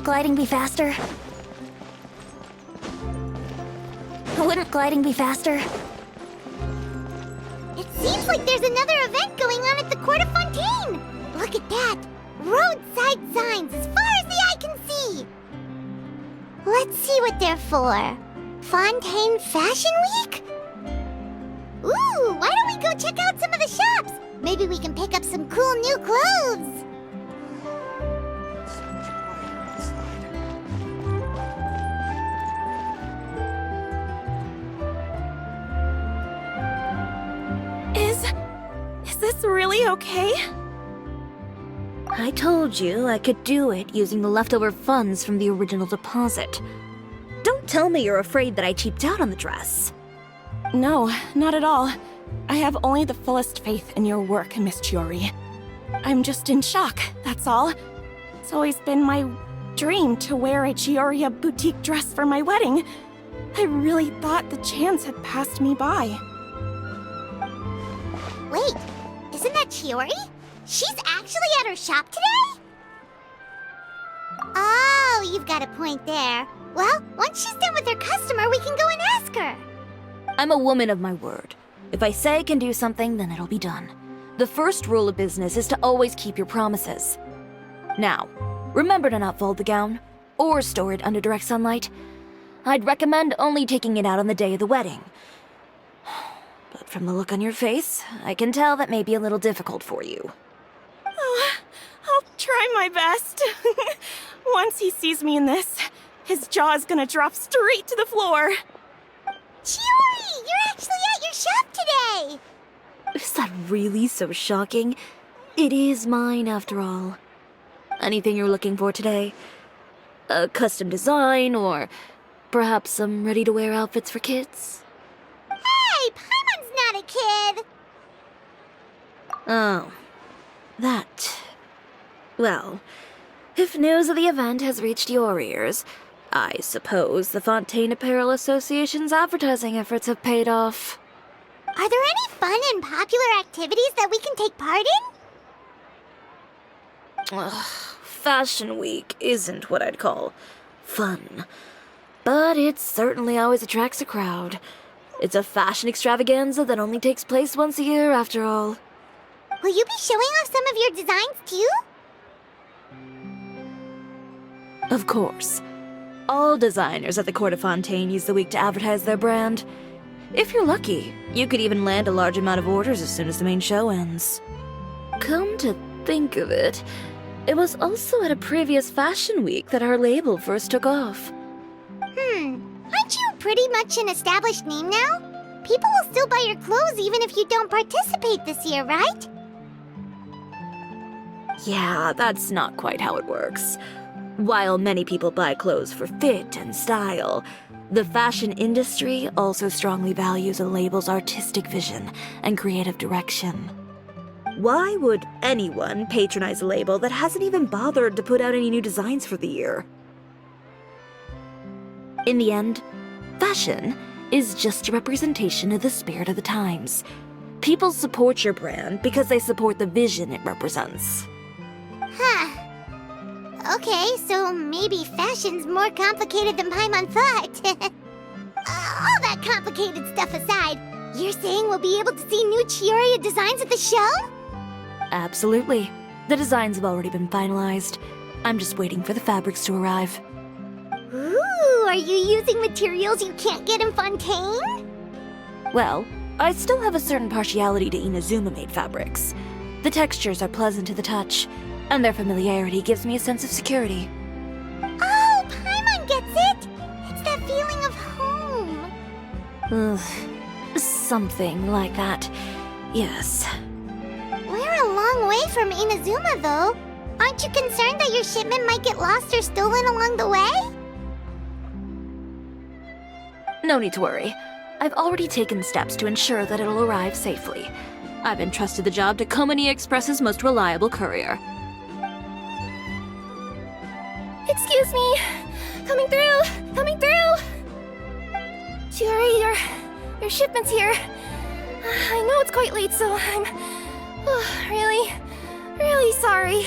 gliding be faster? Wouldn't gliding be faster? It seems like there's another event going on at the Court of Fontaine! Look at that! Roadside signs as far as the eye can see! Let's see what they're for. Fontaine Fashion Week? Ooh, why don't we go check out some of the shops? Maybe we can pick up some cool new clothes! Is this really okay? I told you I could do it using the leftover funds from the original deposit. Don't tell me you're afraid that I cheaped out on the dress. No, not at all. I have only the fullest faith in your work, Miss Chiori. I'm just in shock, that's all. It's always been my dream to wear a Chiori boutique dress for my wedding. I really thought the chance had passed me by. Wait, isn't that Chiori? She's actually at her shop today? Oh, you've got a point there. Well, once she's done with her customer, we can go and ask her. I'm a woman of my word. If I say I can do something, then it'll be done. The first rule of business is to always keep your promises. Now, remember to not fold the gown, or store it under direct sunlight. I'd recommend only taking it out on the day of the wedding. But from the look on your face, I can tell that may be a little difficult for you. Oh, I'll try my best. Once he sees me in this, his jaw is gonna drop straight to the floor. Chiori, you're actually at your shop today! Is that really so shocking? It is mine, after all. Anything you're looking for today? A custom design, or perhaps some ready-to-wear outfits for kids? Hey, Paimon's not a kid! Oh, that. Well, if news of the event has reached your ears, I suppose the Fontaine Apparel Association's advertising efforts have paid off. Are there any fun and popular activities that we can take part in? Ugh, Fashion Week isn't what I'd call fun. But it certainly always attracts a crowd. It's a fashion extravaganza that only takes place once a year, after all. Will you be showing off some of your designs, too? Of course. All designers at the Court of Fontaine use the week to advertise their brand. If you're lucky, you could even land a large amount of orders as soon as the main show ends. Come to think of it, it was also at a previous fashion week that our label first took off. Aren't you pretty much an established name now? People will still buy your clothes even if you don't participate this year, right? Yeah, that's not quite how it works. While many people buy clothes for fit and style, the fashion industry also strongly values a label's artistic vision and creative direction. Why would anyone patronize a label that hasn't even bothered to put out any new designs for the year? In the end, fashion is just a representation of the spirit of the times. People support your brand because they support the vision it represents. Huh. Okay, so maybe fashion's more complicated than Paimon thought. All that complicated stuff aside, you're saying we'll be able to see new Chiori designs at the show? Absolutely. The designs have already been finalized. I'm just waiting for the fabrics to arrive. Ooh, are you using materials you can't get in Fontaine? Well, I still have a certain partiality to Inazuma-made fabrics. The textures are pleasant to the touch, and their familiarity gives me a sense of security. Oh, Paimon gets it! It's that feeling of home. Ugh, something like that. Yes. We're a long way from Inazuma, though. Aren't you concerned that your shipment might get lost or stolen along the way? No need to worry. I've already taken steps to ensure that it'll arrive safely. I've entrusted the job to Komani Express's most reliable courier. Excuse me! Coming through! Coming through! Chiori, your shipment's here. I know it's quite late, so I'm really sorry.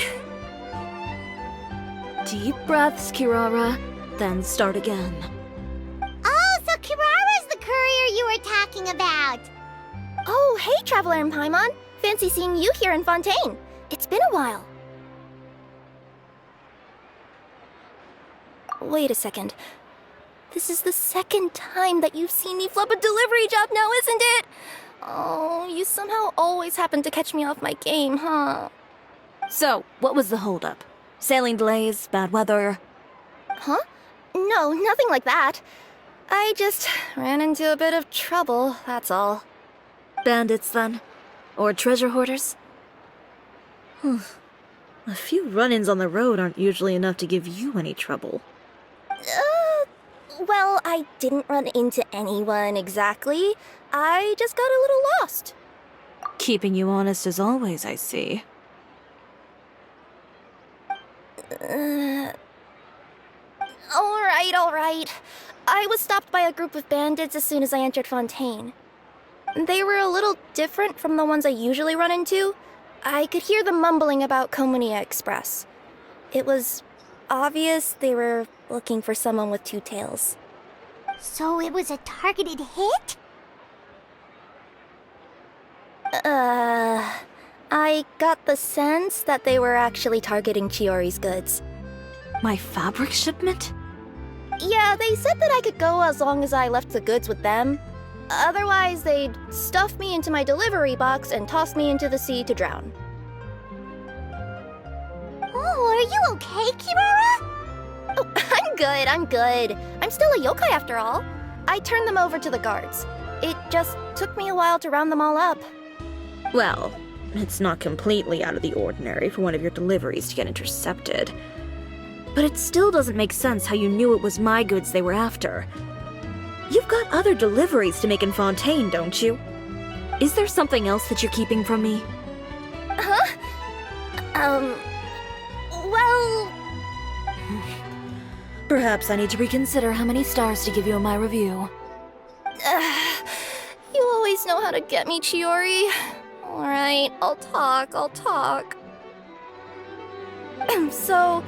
Deep breaths, Kirara, then start again. Oh, so Kirara's the courier you were talking about. Oh, hey, Traveler and Paimon. Fancy seeing you here in Fontaine. It's been a while. Wait a second. This is the second time that you've seen me flub a delivery job now, isn't it? Oh, you somehow always happen to catch me off my game, huh? So, what was the holdup? Sailing delays, bad weather? Huh? No, nothing like that. I just ran into a bit of trouble, that's all. Bandits, then? Or treasure hoarders? A few run-ins on the road aren't usually enough to give you any trouble. Well, I didn't run into anyone exactly. I just got a little lost. Keeping you honest as always, I see. Alright. I was stopped by a group of bandits as soon as I entered Fontaine. They were a little different from the ones I usually run into. I could hear them mumbling about Komunia Express. It was obvious they were looking for someone with two tails. So it was a targeted hit? I got the sense that they were actually targeting Chiori's goods. My fabric shipment? Yeah, they said that I could go as long as I left the goods with them. Otherwise, they'd stuff me into my delivery box and toss me into the sea to drown. Oh, are you okay, Kirara? Oh, I'm good. I'm still a yokai after all. I turned them over to the guards. It just took me a while to round them all up. Well, it's not completely out of the ordinary for one of your deliveries to get intercepted. But it still doesn't make sense how you knew it was my goods they were after. You've got other deliveries to make in Fontaine, don't you? Is there something else that you're keeping from me? Huh? Well... Perhaps I need to reconsider how many stars to give you in my review. You always know how to get me, Chiori. Alright, I'll talk. So,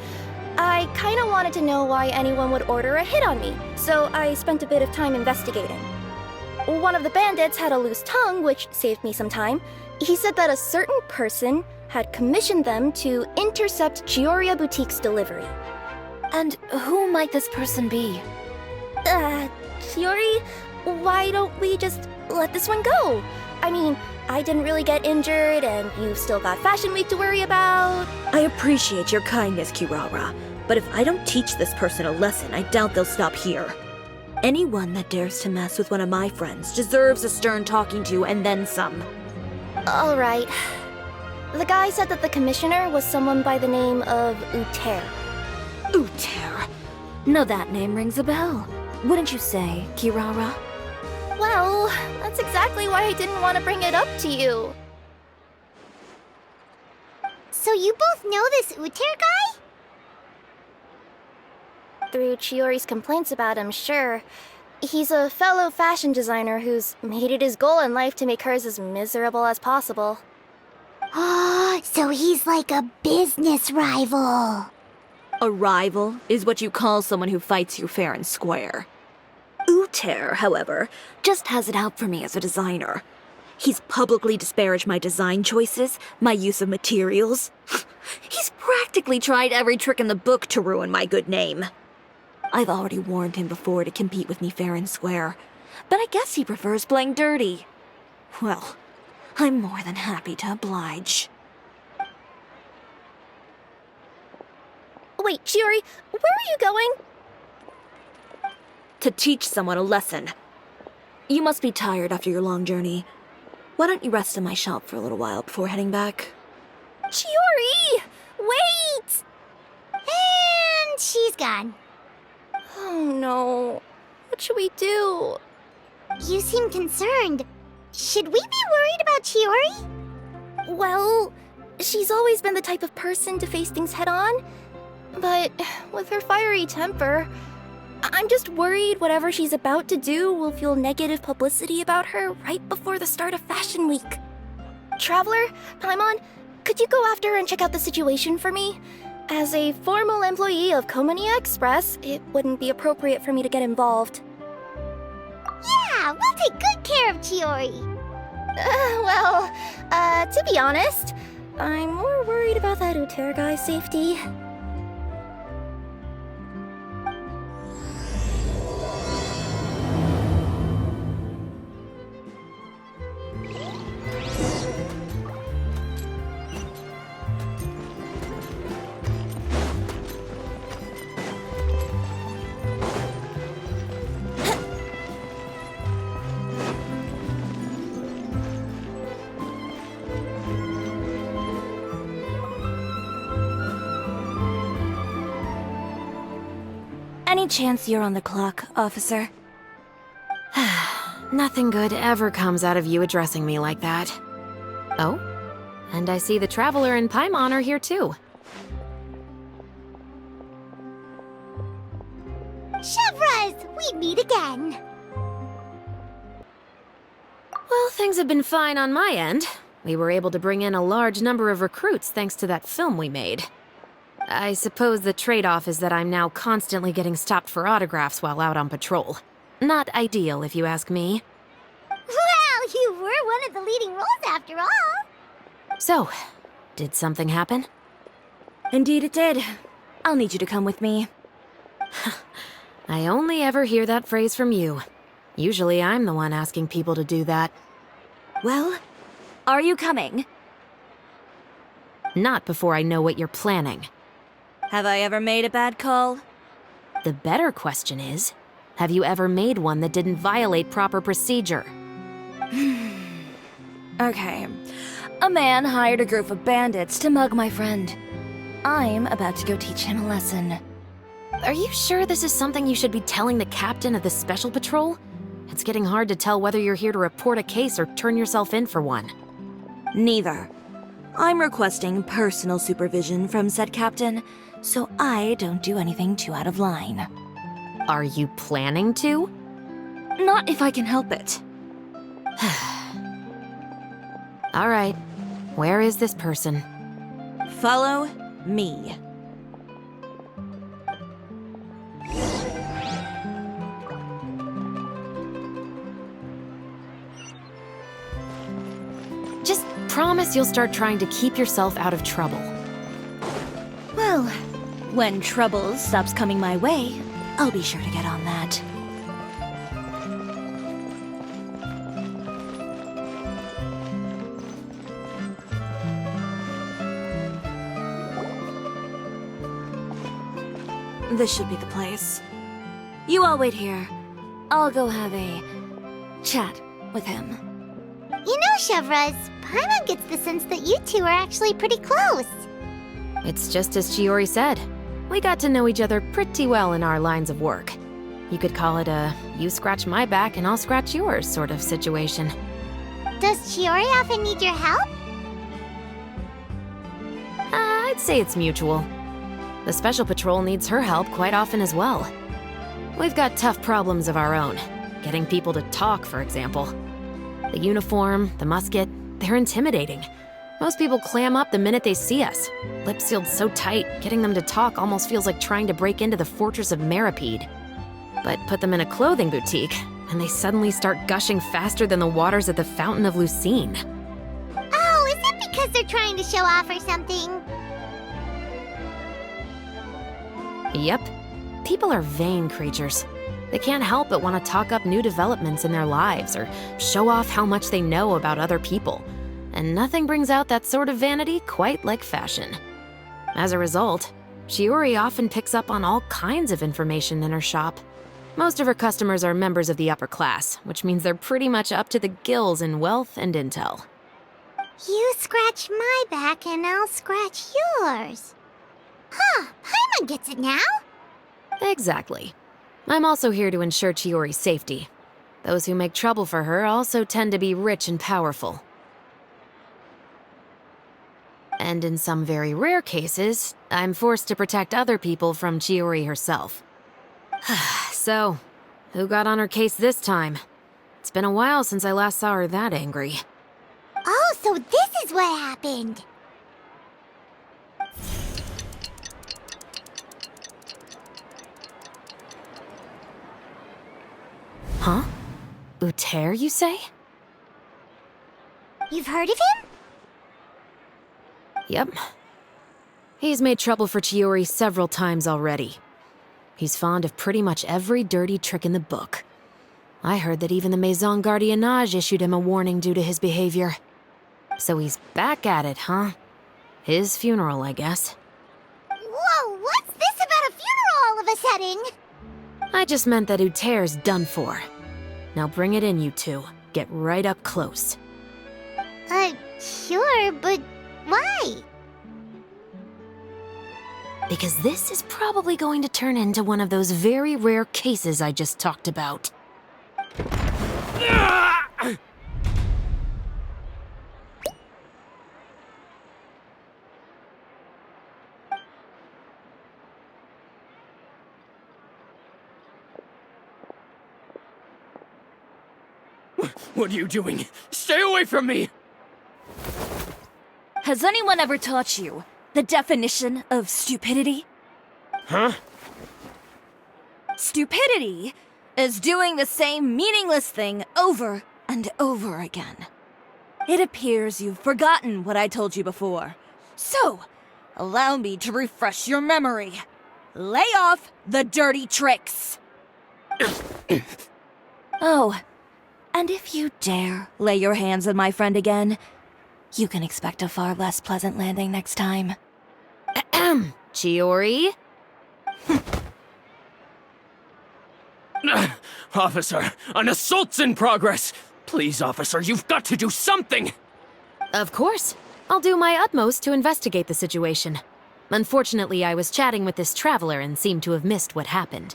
I kinda wanted to know why anyone would order a hit on me, so I spent a bit of time investigating. One of the bandits had a loose tongue, which saved me some time. He said that a certain person had commissioned them to intercept Chiori Boutique's delivery. And who might this person be? Chiori, why don't we just let this one go? I mean, I didn't really get injured, and you've still got Fashion Week to worry about. I appreciate your kindness, Kirara, but if I don't teach this person a lesson, I doubt they'll stop here. Anyone that dares to mess with one of my friends deserves a stern talking to and then some. Alright. The guy said that the commissioner was someone by the name of Uter. Uter. No, that name rings a bell. Wouldn't you say, Kirara? Well, that's exactly why I didn't want to bring it up to you. So you both know this Uter guy? Through Chiori's complaints about him, sure. He's a fellow fashion designer who's made it his goal in life to make hers as miserable as possible. Oh, so he's like a business rival. A rival is what you call someone who fights you fair and square. Uter, however, just has it out for me as a designer. He's publicly disparaged my design choices, my use of materials. He's practically tried every trick in the book to ruin my good name. I've already warned him before to compete with me fair and square, but I guess he prefers playing dirty. Well, I'm more than happy to oblige. Wait, Chiori, where are you going? To teach someone a lesson. You must be tired after your long journey. Why don't you rest in my shop for a little while before heading back? Chiori! Wait! And she's gone. Oh no. What should we do? You seem concerned. Should we be worried about Chiori? Well, she's always been the type of person to face things head on. But with her fiery temper, I'm just worried whatever she's about to do will feel negative publicity about her right before the start of Fashion Week. Traveler, Paimon, could you go after her and check out the situation for me? As a formal employee of Komonia Express, it wouldn't be appropriate for me to get involved. Yeah, we'll take good care of Chiori. To be honest, I'm more worried about that Uter guy's safety. Any chance you're on the clock, officer? Nothing good ever comes out of you addressing me like that. Oh, and I see the Traveler and Paimon are here too. Chevras, we meet again. Well, things have been fine on my end. We were able to bring in a large number of recruits thanks to that film we made. I suppose the trade-off is that I'm now constantly getting stopped for autographs while out on patrol. Not ideal, if you ask me. Well, you were one of the leading roles after all. So, did something happen? Indeed it did. I'll need you to come with me. I only ever hear that phrase from you. Usually I'm the one asking people to do that. Well, are you coming? Not before I know what you're planning. Have I ever made a bad call? The better question is, have you ever made one that didn't violate proper procedure? Okay. A man hired a group of bandits to mug my friend. I'm about to go teach him a lesson. Are you sure this is something you should be telling the captain of the Special Patrol? It's getting hard to tell whether you're here to report a case or turn yourself in for one. Neither. I'm requesting personal supervision from said captain, so I don't do anything too out of line. Are you planning to? Not if I can help it. All right. Where is this person? Follow me. Just promise you'll start trying to keep yourself out of trouble. Well, when trouble stops coming my way, I'll be sure to get on that. This should be the place. You all wait here. I'll go have a chat with him. You know, Chevras, Paimon gets the sense that you two are actually pretty close. It's just as Chiori said. We got to know each other pretty well in our lines of work. You could call it a you scratch my back and I'll scratch yours sort of situation. Does Chiori often need your help? I'd say it's mutual. The Special Patrol needs her help quite often as well. We've got tough problems of our own. Getting people to talk, for example. The uniform, the musket, they're intimidating. Most people clam up the minute they see us. Lips sealed so tight, getting them to talk almost feels like trying to break into the fortress of Meripede. But put them in a clothing boutique, and they suddenly start gushing faster than the waters at the Fountain of Lucine. Oh, is it because they're trying to show off or something? Yep. People are vain creatures. They can't help but want to talk up new developments in their lives or show off how much they know about other people. And nothing brings out that sort of vanity quite like fashion. As a result, Chiori often picks up on all kinds of information in her shop. Most of her customers are members of the upper class, which means they're pretty much up to the gills in wealth and intel. You scratch my back and I'll scratch yours. Huh, Paimon gets it now? Exactly. I'm also here to ensure Chiori's safety. Those who make trouble for her also tend to be rich and powerful. And in some very rare cases, I'm forced to protect other people from Chiori herself. So, who got on her case this time? It's been a while since I last saw her that angry. Oh, so this is what happened. Uter, you say? You've heard of him? Yep. He's made trouble for Chiori several times already. He's fond of pretty much every dirty trick in the book. I heard that even the Maison Gardiennage issued him a warning due to his behavior. So he's back at it, huh? His funeral, I guess. Whoa, what's this about a funeral all of a sudden? I just meant that Uter's done for. Now bring it in, you two. Get right up close. Sure, but why? Because this is probably going to turn into one of those very rare cases I just talked about. What are you doing? Stay away from me! Has anyone ever taught you the definition of stupidity? Huh? Stupidity is doing the same meaningless thing over and over again. It appears you've forgotten what I told you before. So, allow me to refresh your memory. Lay off the dirty tricks. Oh, and if you dare lay your hands on my friend again, you can expect a far less pleasant landing next time. Ahem. Chiori? Officer, an assault's in progress! Please, officer, you've got to do something! Of course. I'll do my utmost to investigate the situation. Unfortunately, I was chatting with this traveler and seemed to have missed what happened.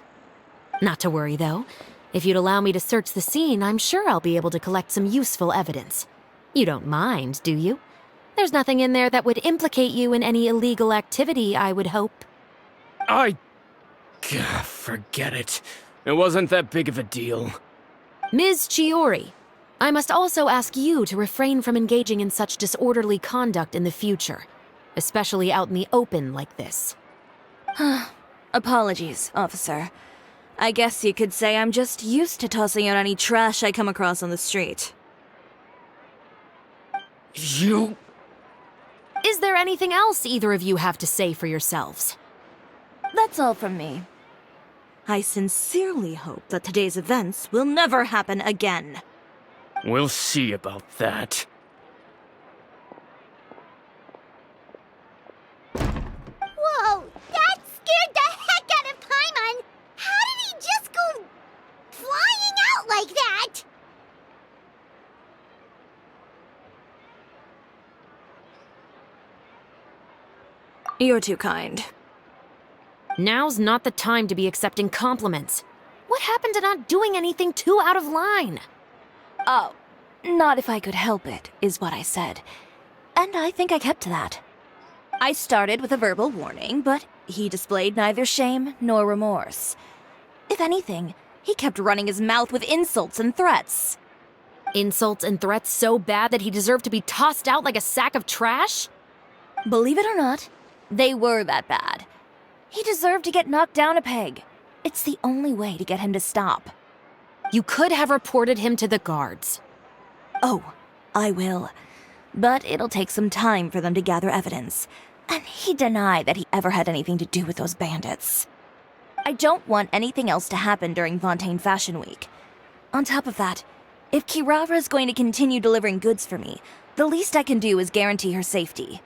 Not to worry, though. If you'd allow me to search the scene, I'm sure I'll be able to collect some useful evidence. You don't mind, do you? There's nothing in there that would implicate you in any illegal activity, I would hope. Forget it. It wasn't that big of a deal. Ms. Chiori, I must also ask you to refrain from engaging in such disorderly conduct in the future, especially out in the open like this. Apologies, officer. I guess you could say I'm just used to tossing out any trash I come across on the street. You... Is there anything else either of you have to say for yourselves? That's all from me. I sincerely hope that today's events will never happen again. We'll see about that. Whoa, that scared the heck out of Paimon! How did he just go flying out like that? You're too kind. Now's not the time to be accepting compliments. What happened to not doing anything too out of line? Oh, not if I could help it, is what I said. And I think I kept to that. I started with a verbal warning, but he displayed neither shame nor remorse. If anything, he kept running his mouth with insults and threats. Insults and threats so bad that he deserved to be tossed out like a sack of trash? Believe it or not, they were that bad. He deserved to get knocked down a peg. It's the only way to get him to stop. You could have reported him to the guards. Oh, I will. But it'll take some time for them to gather evidence. And he denied that he ever had anything to do with those bandits. I don't want anything else to happen during Fontaine Fashion Week. On top of that, if Kirara is going to continue delivering goods for me, the least I can do is guarantee her safety.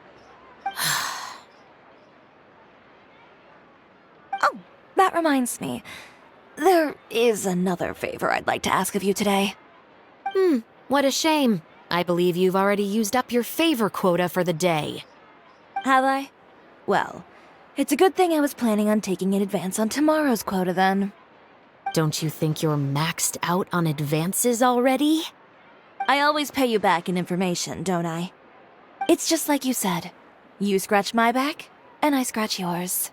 Oh, that reminds me. There is another favor I'd like to ask of you today. What a shame. I believe you've already used up your favor quota for the day. Have I? Well, it's a good thing I was planning on taking an advance on tomorrow's quota then. Don't you think you're maxed out on advances already? I always pay you back in information, don't I? It's just like you said. You scratch my back, and I scratch yours.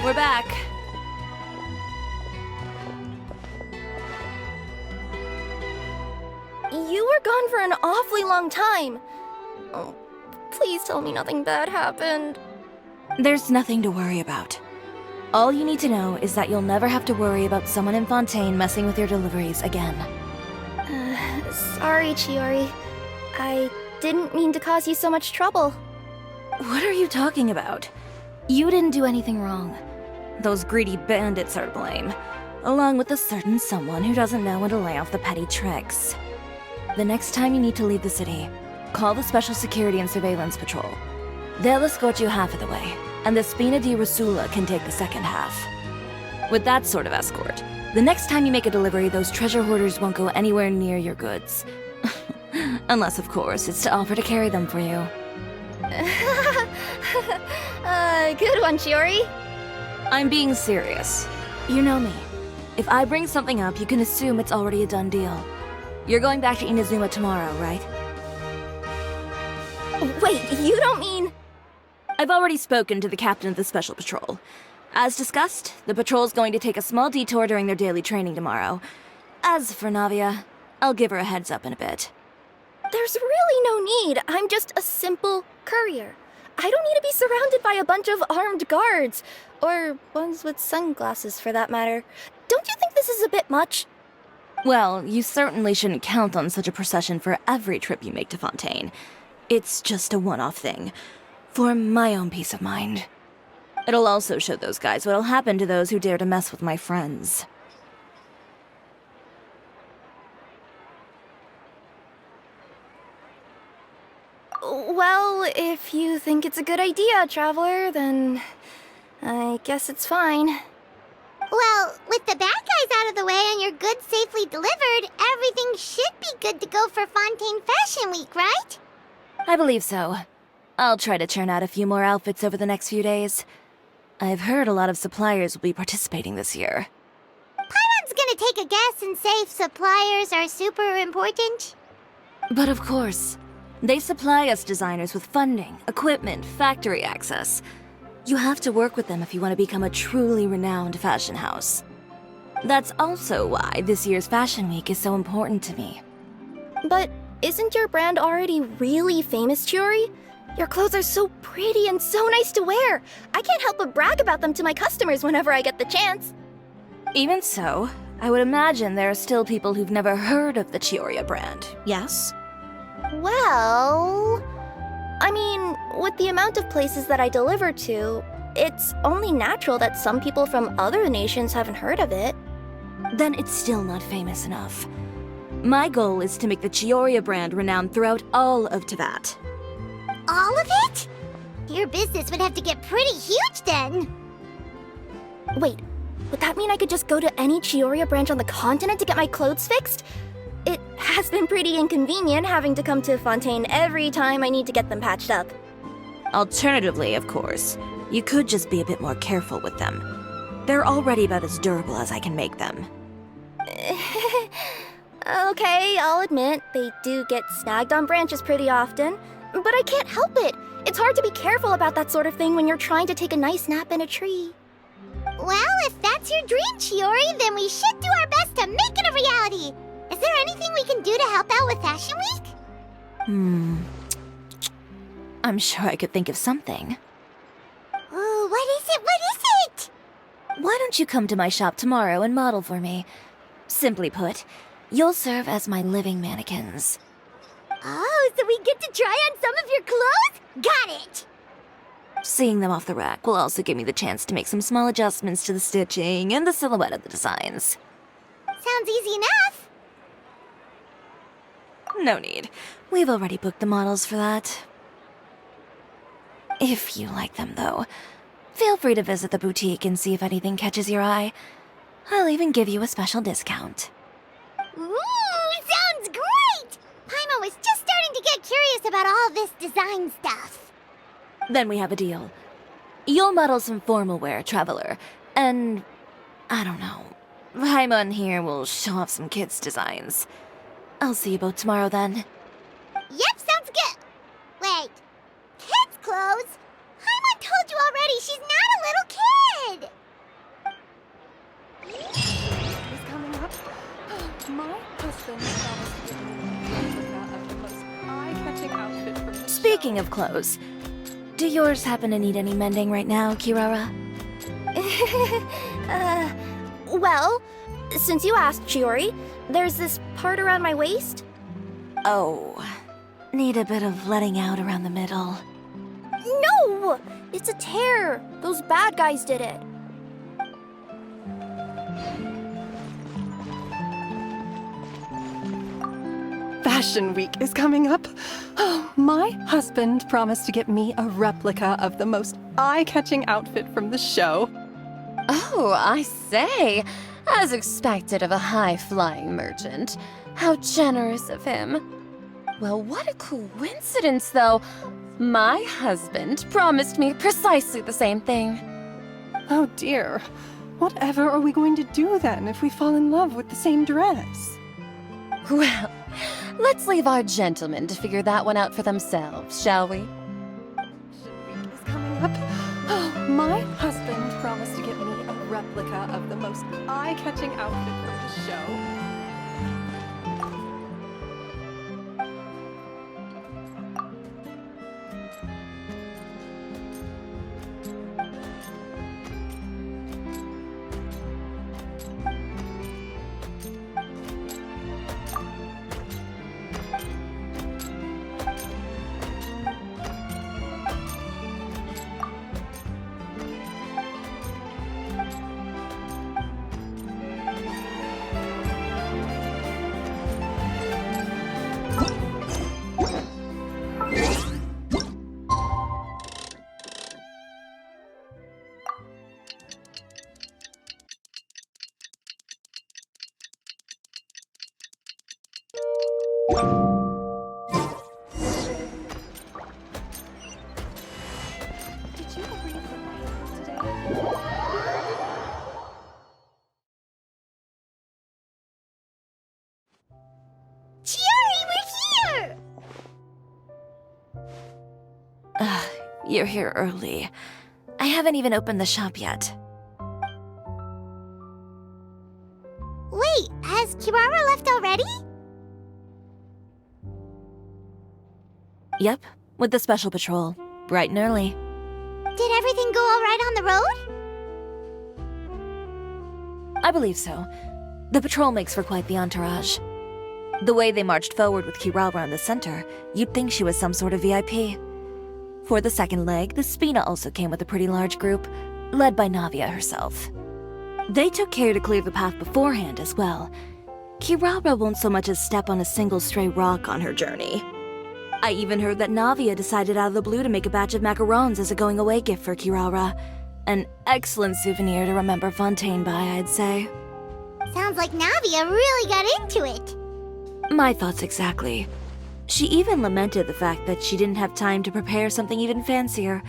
We're back. You were gone for an awfully long time. Oh, please tell me nothing bad happened. There's nothing to worry about. All you need to know is that you'll never have to worry about someone in Fontaine messing with your deliveries again. Sorry, Chiori. I didn't mean to cause you so much trouble. What are you talking about? You didn't do anything wrong. Those greedy bandits are to blame, along with a certain someone who doesn't know when to lay off the petty tricks. The next time you need to leave the city, call the Special Security and Surveillance Patrol. They'll escort you half of the way, and the Spina di Rasula can take the second half. With that sort of escort, the next time you make a delivery, those treasure hoarders won't go anywhere near your goods. Unless, of course, it's to offer to carry them for you. Good one, Chiori. I'm being serious. You know me. If I bring something up, you can assume it's already a done deal. You're going back to Inazuma tomorrow, right? Wait, you don't mean... I've already spoken to the captain of the Special Patrol. As discussed, the patrol's going to take a small detour during their daily training tomorrow. As for Navia, I'll give her a heads up in a bit. There's really no need. I'm just a simple courier. I don't need to be surrounded by a bunch of armed guards. Or ones with sunglasses, for that matter. Don't you think this is a bit much? Well, you certainly shouldn't count on such a procession for every trip you make to Fontaine. It's just a one-off thing. For my own peace of mind. It'll also show those guys what'll happen to those who dare to mess with my friends. Well, if you think it's a good idea, Traveler, then I guess it's fine. Well, with the bad guys out of the way and your goods safely delivered, everything should be good to go for Fontaine Fashion Week, right? I believe so. I'll try to churn out a few more outfits over the next few days. I've heard a lot of suppliers will be participating this year. Paimon's gonna take a guess and say if suppliers are super important. But of course, they supply us designers with funding, equipment, factory access. You have to work with them if you want to become a truly renowned fashion house. That's also why this year's Fashion Week is so important to me. But isn't your brand already really famous, Chiori? Your clothes are so pretty and so nice to wear. I can't help but brag about them to my customers whenever I get the chance. Even so, I would imagine there are still people who've never heard of the Chiori brand, yes? Well... I mean, with the amount of places that I deliver to, it's only natural that some people from other nations haven't heard of it. Then it's still not famous enough. My goal is to make the Chiori brand renowned throughout all of Teyvat. all of it? Your business would have to get pretty huge then. Wait, would that mean I could just go to any Chiori branch on the continent to get my clothes fixed? It has been pretty inconvenient having to come to Fontaine every time I need to get them patched up. Alternatively, of course, you could just be a bit more careful with them. They're already about as durable as I can make them. Okay, I'll admit, they do get snagged on branches pretty often, but I can't help it. It's hard to be careful about that sort of thing when you're trying to take a nice nap in a tree. Well, if that's your dream, Chiori, then we should do our best to make it a reality. Is there anything we can do to help out with Fashion Week? I'm sure I could think of something. Ooh, what is it? What is it? Why don't you come to my shop tomorrow and model for me? Simply put, you'll serve as my living mannequins. Oh, so we get to try on some of your clothes? Got it! Seeing them off the rack will also give me the chance to make some small adjustments to the stitching and the silhouette of the designs. Sounds easy enough. No need. We've already booked the models for that. If you like them, though, feel free to visit the boutique and see if anything catches your eye. I'll even give you a special discount. Ooh, about all this design stuff. Then we have a deal. You'll model some formal wear, Traveler, and I don't know. Paimon here will show off some kids' designs. I'll see you both tomorrow then. Yep, sounds good. Wait, kids' clothes? Paimon told you already she's not a little kid. Is coming up. My husband promised to give me a replica of the most eye-catching outfit from the Speaking of clothes, do yours happen to need any mending right now, Kirara? Well, since you asked, Chiori, there's this part around my waist. Oh, need a bit of letting out around the middle. No! It's a tear. Those bad guys did it. Fashion Week is coming up. Oh, my husband promised to get me a replica of the most eye-catching outfit from the show. Oh, I say. As expected of a high-flying merchant. How generous of him. Well, what a coincidence, though. My husband promised me precisely the same thing. Oh dear. Whatever are we going to do then if we fall in love with the same dress? Well, let's leave our gentlemen to figure that one out for themselves, shall we? Fashion Week is coming up. Oh, my husband promised to get me a replica of the most eye-catching outfit from the show. Did you read the papers today? Chiori, we're here! You're here early. I haven't even opened the shop yet. Wait, has Kirara left already? Yep, with the special patrol. Bright and early. Did everything go all right on the road? I believe so. The patrol makes for quite the entourage. The way they marched forward with Kirara in the center, you'd think she was some sort of VIP. For the second leg, the Spina also came with a pretty large group, led by Navia herself. They took care to clear the path beforehand as well. Kirara won't so much as step on a single stray rock on her journey. I even heard that Navia decided out of the blue to make a batch of macarons as a going-away gift for Kirara. An excellent souvenir to remember Fontaine by, I'd say. Sounds like Navia really got into it. My thoughts exactly. She even lamented the fact that she didn't have time to prepare something even fancier.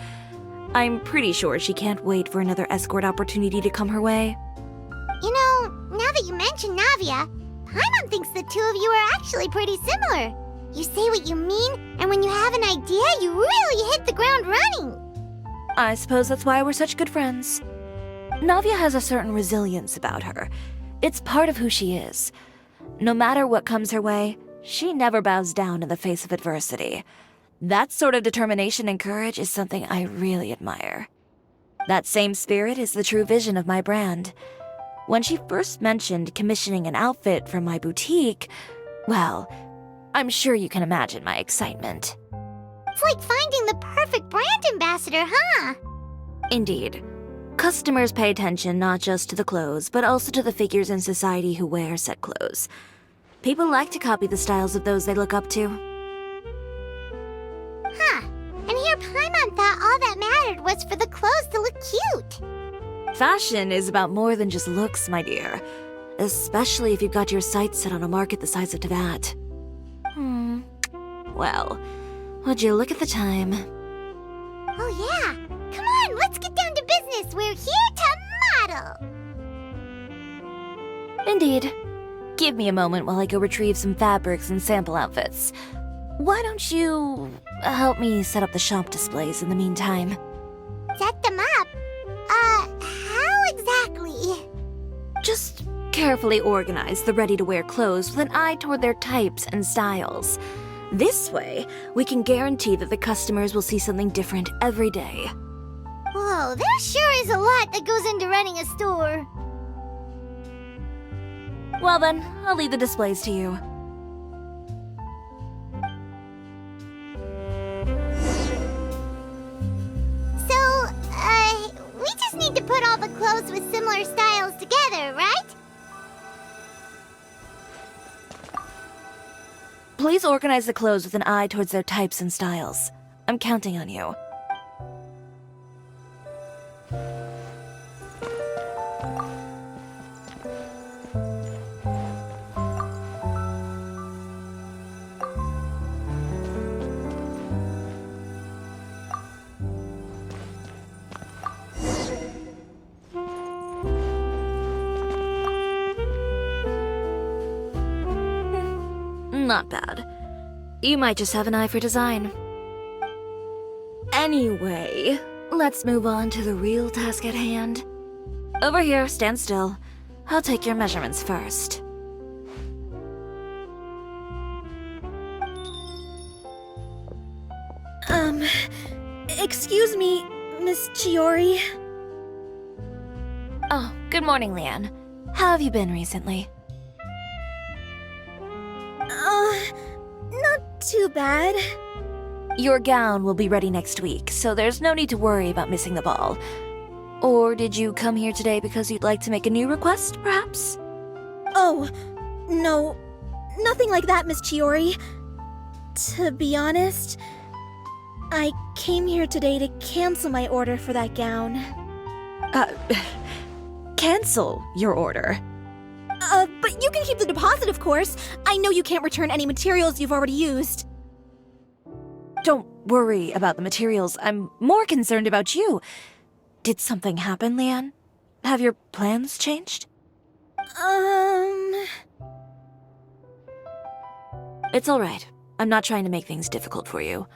I'm pretty sure she can't wait for another escort opportunity to come her way. You know, now that you mention Navia, Paimon thinks the two of you are actually pretty similar. You say what you mean, and when you have an idea, you really hit the ground running. I suppose that's why we're such good friends. Navia has a certain resilience about her. It's part of who she is. No matter what comes her way, she never bows down in the face of adversity. That sort of determination and courage is something I really admire. That same spirit is the true vision of my brand. When she first mentioned commissioning an outfit from my boutique, well, I'm sure you can imagine my excitement. It's like finding the perfect brand ambassador, huh? Indeed. Customers pay attention not just to the clothes, but also to the figures in society who wear said clothes. People like to copy the styles of those they look up to. Huh. And here Paimon thought all that mattered was for the clothes to look cute. Fashion is about more than just looks, my dear. Especially if you've got your sights set on a market the size of Teyvat. Well, Would you look at the time? Oh yeah! Come on, let's get down to business! We're here to model! Indeed. Give me a moment while I go retrieve some fabrics and sample outfits. Why don't you help me set up the shop displays in the meantime? Set them up? How exactly? Just carefully organize the ready-to-wear clothes with an eye toward their types and styles. This way, we can guarantee that the customers will see something different every day. Whoa, there sure is a lot that goes into running a store. Well then, I'll leave the displays to you. So, we just need to put all the clothes with similar styles together, right? Please organize the clothes with an eye towards their types and styles. I'm counting on you. Not bad. You might just have an eye for design. Anyway, let's move on to the real task at hand. Over here, stand still. I'll take your measurements first. Excuse me, Miss Chiori. Oh, good morning, Leanne. How have you been recently? Not too bad. Your gown will be ready next week, so there's no need to worry about missing the ball. Or did you come here today because you'd like to make a new request, perhaps? Oh, no. Nothing like that, Miss Chiori. To be honest, I came here today to cancel my order for that gown. Cancel your order. But you can keep the deposit, of course. I know you can't return any materials you've already used. Don't worry about the materials. I'm more concerned about you. Did something happen, Leanne? Have your plans changed? It's all right. I'm not trying to make things difficult for you.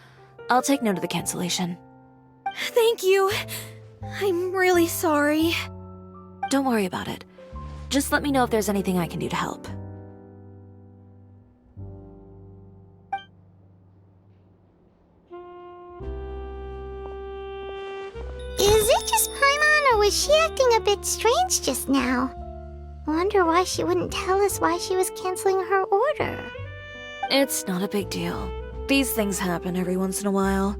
I'll take note of the cancellation. Thank you. I'm really sorry. Don't worry about it. Just let me know if there's anything I can do to help. Is it just Paimon, or was she acting a bit strange just now? Wonder why she wouldn't tell us why she was canceling her order. It's not a big deal. These things happen every once in a while.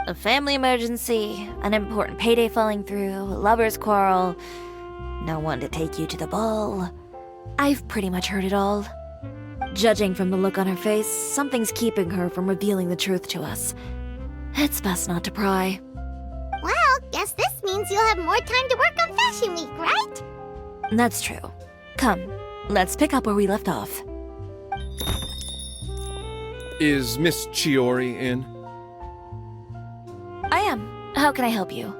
A family emergency, an important payday falling through, a lover's quarrel, no one to take you to the ball. I've pretty much heard it all. Judging from the look on her face, something's keeping her from revealing the truth to us. It's best not to pry. Well, guess this means you'll have more time to work on Fashion Week, right? That's true. Come, let's pick up where we left off. Is Miss Chiori in? I am. How can I help you?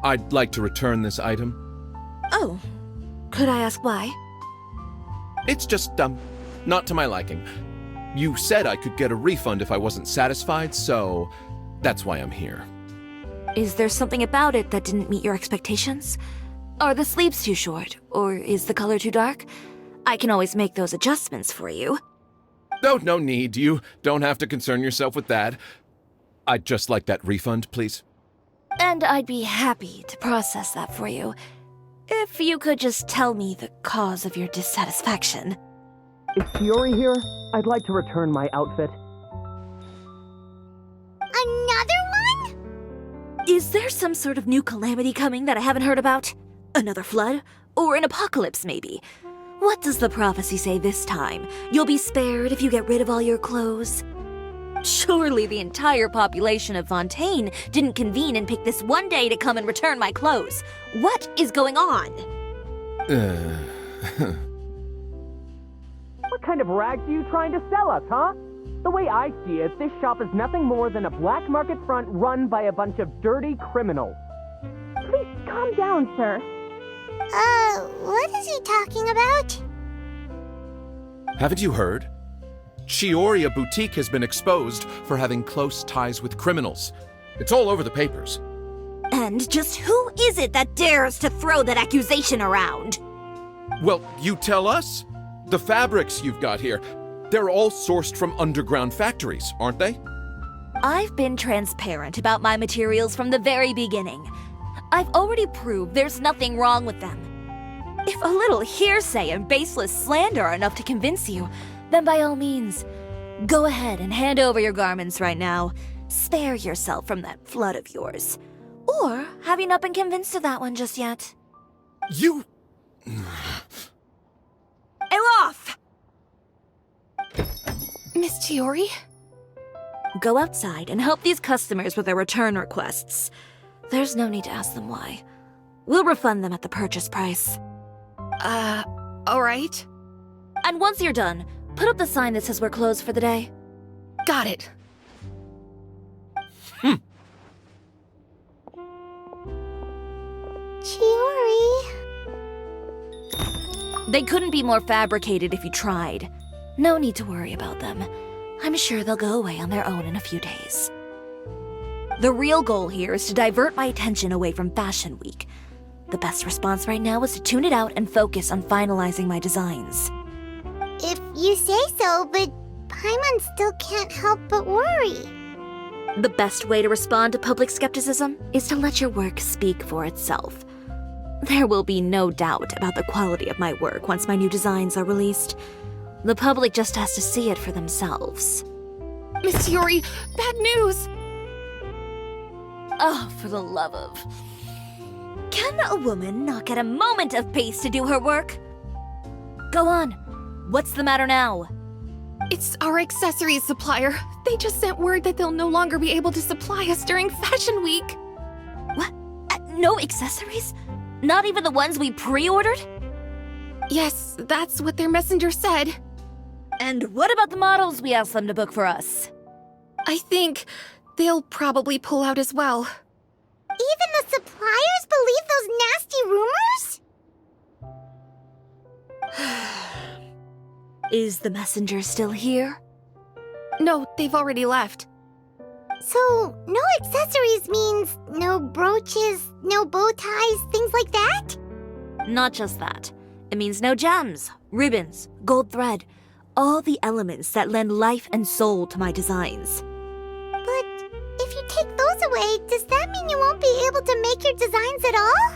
I'd like to return this item. Oh, could I ask why? It's just, not to my liking. You said I could get a refund if I wasn't satisfied, so that's why I'm here. Is there something about it that didn't meet your expectations? Are the sleeves too short, or is the color too dark? I can always make those adjustments for you. Oh, no need. You don't have to concern yourself with that. I'd just like that refund, please. And I'd be happy to process that for you. If you could just tell me the cause of your dissatisfaction. Is Chiori here? I'd like to return my outfit. Another one? Is there some sort of new calamity coming that I haven't heard about? Another flood? Or an apocalypse, maybe? What does the prophecy say this time? You'll be spared if you get rid of all your clothes? Surely the entire population of Fontaine didn't convene and pick this one day to come and return my clothes. What is going on? What kind of rags are you trying to sell us, huh? The way I see it, this shop is nothing more than a black market front run by a bunch of dirty criminals. Please calm down, sir. What is he talking about? Haven't you heard? Chiori, a boutique, has been exposed for having close ties with criminals. It's all over the papers. And just who is it that dares to throw that accusation around? Well, you tell us. The fabrics you've got here, they're all sourced from underground factories, aren't they? I've been transparent about my materials from the very beginning. I've already proved there's nothing wrong with them. If a little hearsay and baseless slander are enough to convince you, then by all means, go ahead and hand over your garments right now. Spare yourself from that flood of yours. Or have you not been convinced of that one just yet? You... Elof! Miss Chiori? Go outside and help these customers with their return requests. There's no need to ask them why. We'll refund them at the purchase price. Alright. And once you're done, put up the sign that says we're closed for the day. Got it. Chiori. They couldn't be more fabricated if you tried. No need to worry about them. I'm sure they'll go away on their own in a few days. The real goal here is to divert my attention away from Fashion Week. The best response right now is to tune it out and focus on finalizing my designs. If you say so, but Paimon still can't help but worry. The best way to respond to public skepticism is to let your work speak for itself. There will be no doubt about the quality of my work once my new designs are released. The public just has to see it for themselves. Miss Chiori, bad news! Oh, for the love of... Can a woman not get a moment of peace to do her work? Go on. What's the matter now? It's our accessories supplier. They just sent word that they'll no longer be able to supply us during Fashion Week. What? No accessories? Not even the ones we pre-ordered? Yes, that's what their messenger said. And what about the models we asked them to book for us? I think they'll probably pull out as well. Even the suppliers believe those nasty rumors? Is the messenger still here? No, they've already left. So, no accessories means no brooches, no bow ties, things like that? Not just that. It means no gems, ribbons, gold thread, all the elements that lend life and soul to my designs. But if you take those away, does that mean you won't be able to make your designs at all?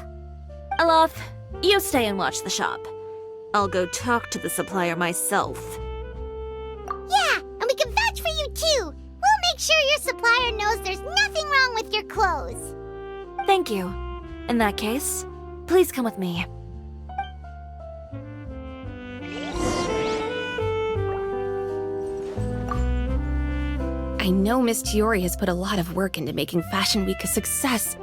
Alof, you stay and watch the shop. I'll go talk to the supplier myself. Yeah, and we can vouch for you too. We'll make sure your supplier knows there's nothing wrong with your clothes. Thank you. In that case, please come with me. I know Miss Chiori has put a lot of work into making Fashion Week a success.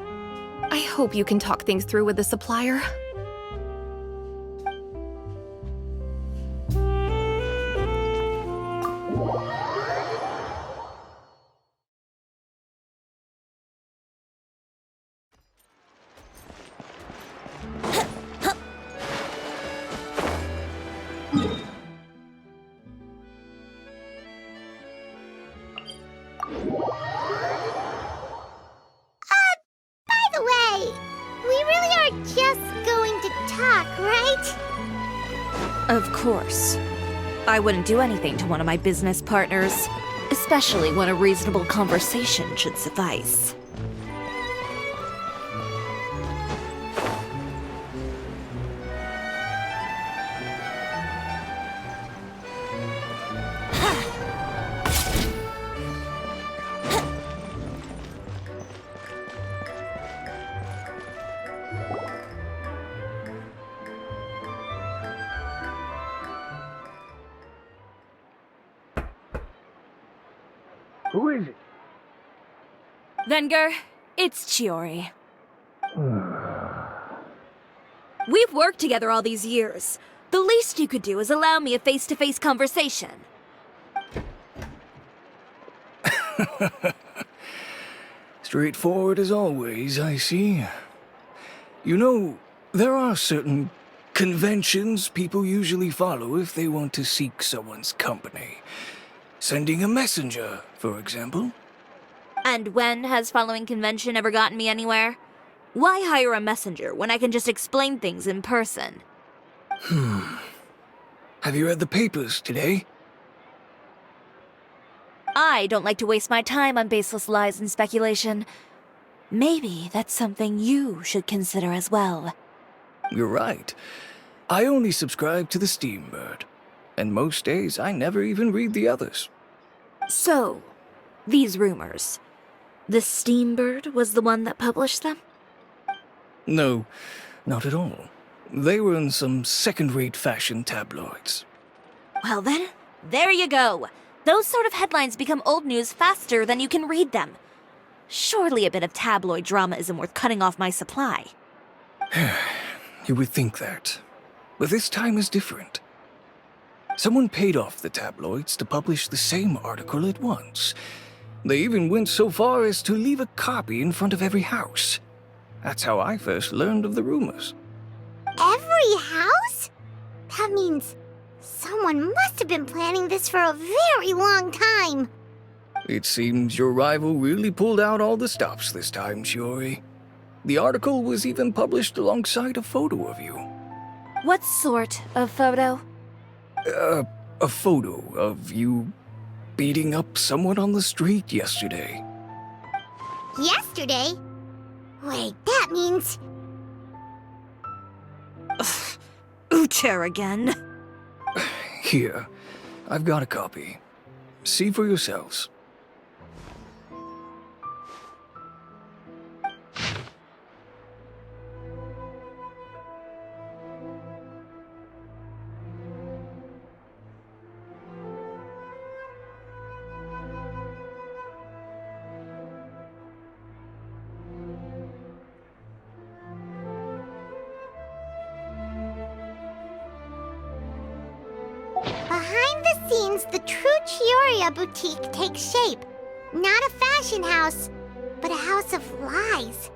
I hope you can talk things through with the supplier. By the way, we really are just going to talk, right? Of course. I wouldn't do anything to one of my business partners, especially when a reasonable conversation should suffice. Who is it? Venger, it's Chiori. We've worked together all these years. The least you could do is allow me a face-to-face conversation. Straightforward as always, I see. You know, there are certain conventions people usually follow if they want to seek someone's company. Sending a messenger, for example. And when has following convention ever gotten me anywhere? Why hire a messenger when I can just explain things in person? Have you read the papers today? I don't like to waste my time on baseless lies and speculation. Maybe that's something you should consider as well. You're right. I only subscribe to the Steambird. And most days I never even read the others. So, these rumors. The Steambird was the one that published them? No, not at all. They were in some second-rate fashion tabloids. Well then, there you go. Those sort of headlines become old news faster than you can read them. Surely a bit of tabloid drama isn't worth cutting off my supply. You would think that. But this time is different. Someone paid off the tabloids to publish the same article at once. They even went so far as to leave a copy in front of every house. That's how I first learned of the rumors. Every house? That means someone must have been planning this for a very long time. It seems your rival really pulled out all the stops this time, Chiori. The article was even published alongside a photo of you. What sort of photo? A photo of you beating up someone on the street yesterday. Yesterday? Wait, that means... Ucher again. Here, I've got a copy. See for yourselves. Behind the scenes, the true Chiori boutique takes shape. Not a fashion house, but a house of lies.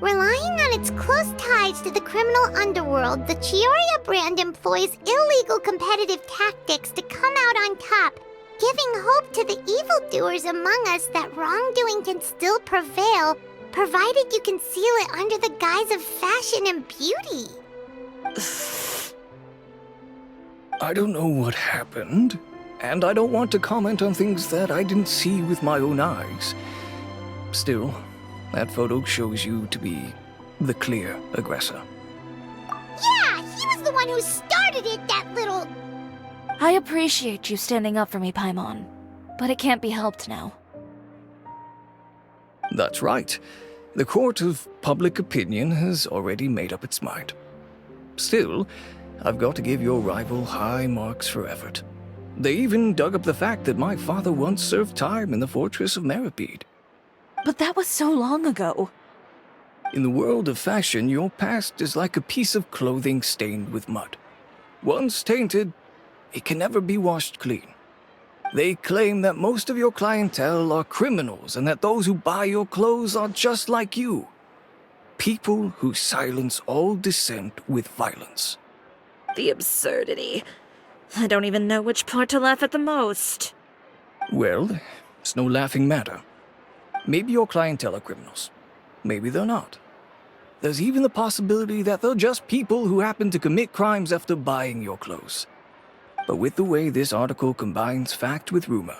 Relying on its close ties to the criminal underworld, the Chiori brand employs illegal competitive tactics to come out on top, giving hope to the evildoers among us that wrongdoing can still prevail, provided you conceal it under the guise of fashion and beauty. I don't know what happened, and I don't want to comment on things that I didn't see with my own eyes. Still, that photo shows you to be the clear aggressor. Yeah, he was the one who started it, that little... I appreciate you standing up for me, Paimon, but it can't be helped now. That's right. The court of public opinion has already made up its mind. Still, I've got to give your rival high marks for effort. They even dug up the fact that my father once served time in the fortress of Meripede. But that was so long ago. In the world of fashion, your past is like a piece of clothing stained with mud. Once tainted, it can never be washed clean. They claim that most of your clientele are criminals and that those who buy your clothes are just like you. People who silence all dissent with violence. The absurdity. I don't even know which part to laugh at the most. Well, it's no laughing matter. Maybe your clientele are criminals. Maybe they're not. There's even the possibility that they're just people who happen to commit crimes after buying your clothes. But with the way this article combines fact with rumor,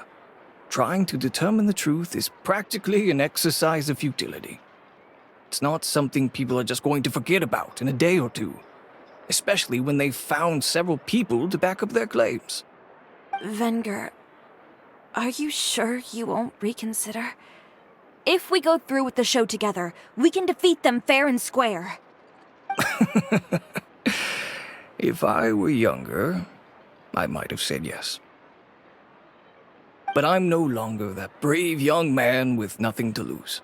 trying to determine the truth is practically an exercise of futility. It's not something people are just going to forget about in a day or two, especially when they've found several people to back up their claims. Venger, are you sure you won't reconsider? If we go through with the show together, we can defeat them fair and square. If I were younger, I might have said yes. But I'm no longer that brave young man with nothing to lose.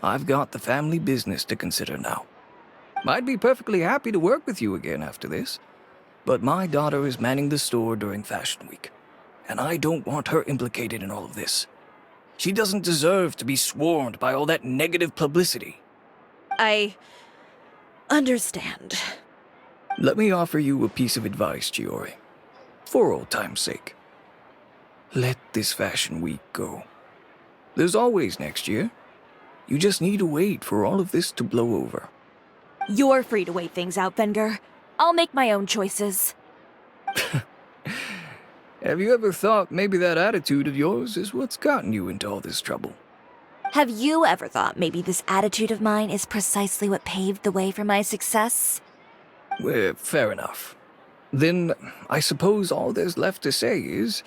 I've got the family business to consider now. I'd be perfectly happy to work with you again after this, but my daughter is manning the store during Fashion Week, and I don't want her implicated in all of this. She doesn't deserve to be swarmed by all that negative publicity. I understand. Let me offer you a piece of advice, Chiori. For old time's sake. Let this fashion week go. There's always next year. You just need to wait for all of this to blow over. You're free to wait things out, Venger. I'll make my own choices. Have you ever thought maybe that attitude of yours is what's gotten you into all this trouble? Have you ever thought maybe this attitude of mine is precisely what paved the way for my success? Well, fair enough. Then I suppose all there's left to say is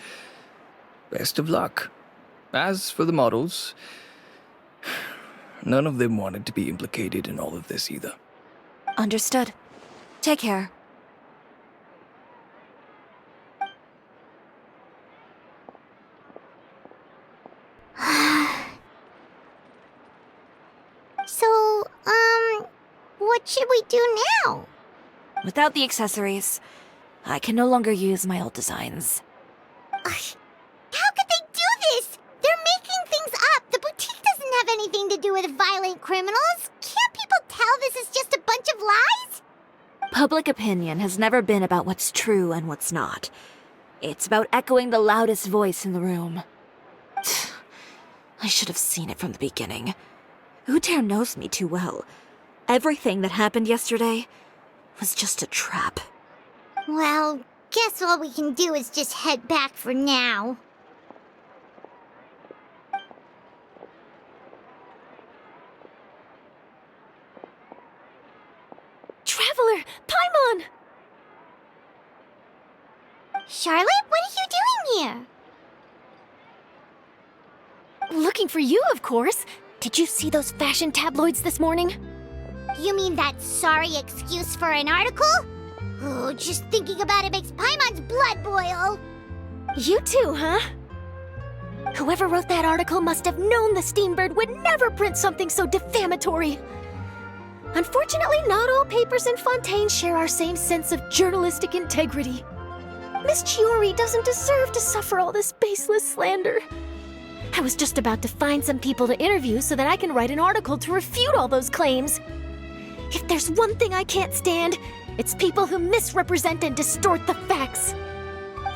best of luck. As for the models, none of them wanted to be implicated in all of this either. Understood. Take care. So, what should we do now? Without the accessories, I can no longer use my old designs. How could they do this? They're making things up. The boutique doesn't have anything to do with violent criminals. Can't people tell this is just a bunch of lies? Public opinion has never been about what's true and what's not. It's about echoing the loudest voice in the room. I should have seen it from the beginning. Uter knows me too well. Everything that happened yesterday was just a trap. Well, guess all we can do is just head back for now. Traveler! Paimon! Charlotte, what are you doing here? Looking for you, of course. Did you see those fashion tabloids this morning? You mean that sorry excuse for an article? Oh, just thinking about it makes Paimon's blood boil. You too, huh? Whoever wrote that article must have known the Steambird would never print something so defamatory. Unfortunately, not all papers in Fontaine share our same sense of journalistic integrity. Miss Chiori doesn't deserve to suffer all this baseless slander. I was just about to find some people to interview so that I can write an article to refute all those claims. If there's one thing I can't stand, it's people who misrepresent and distort the facts.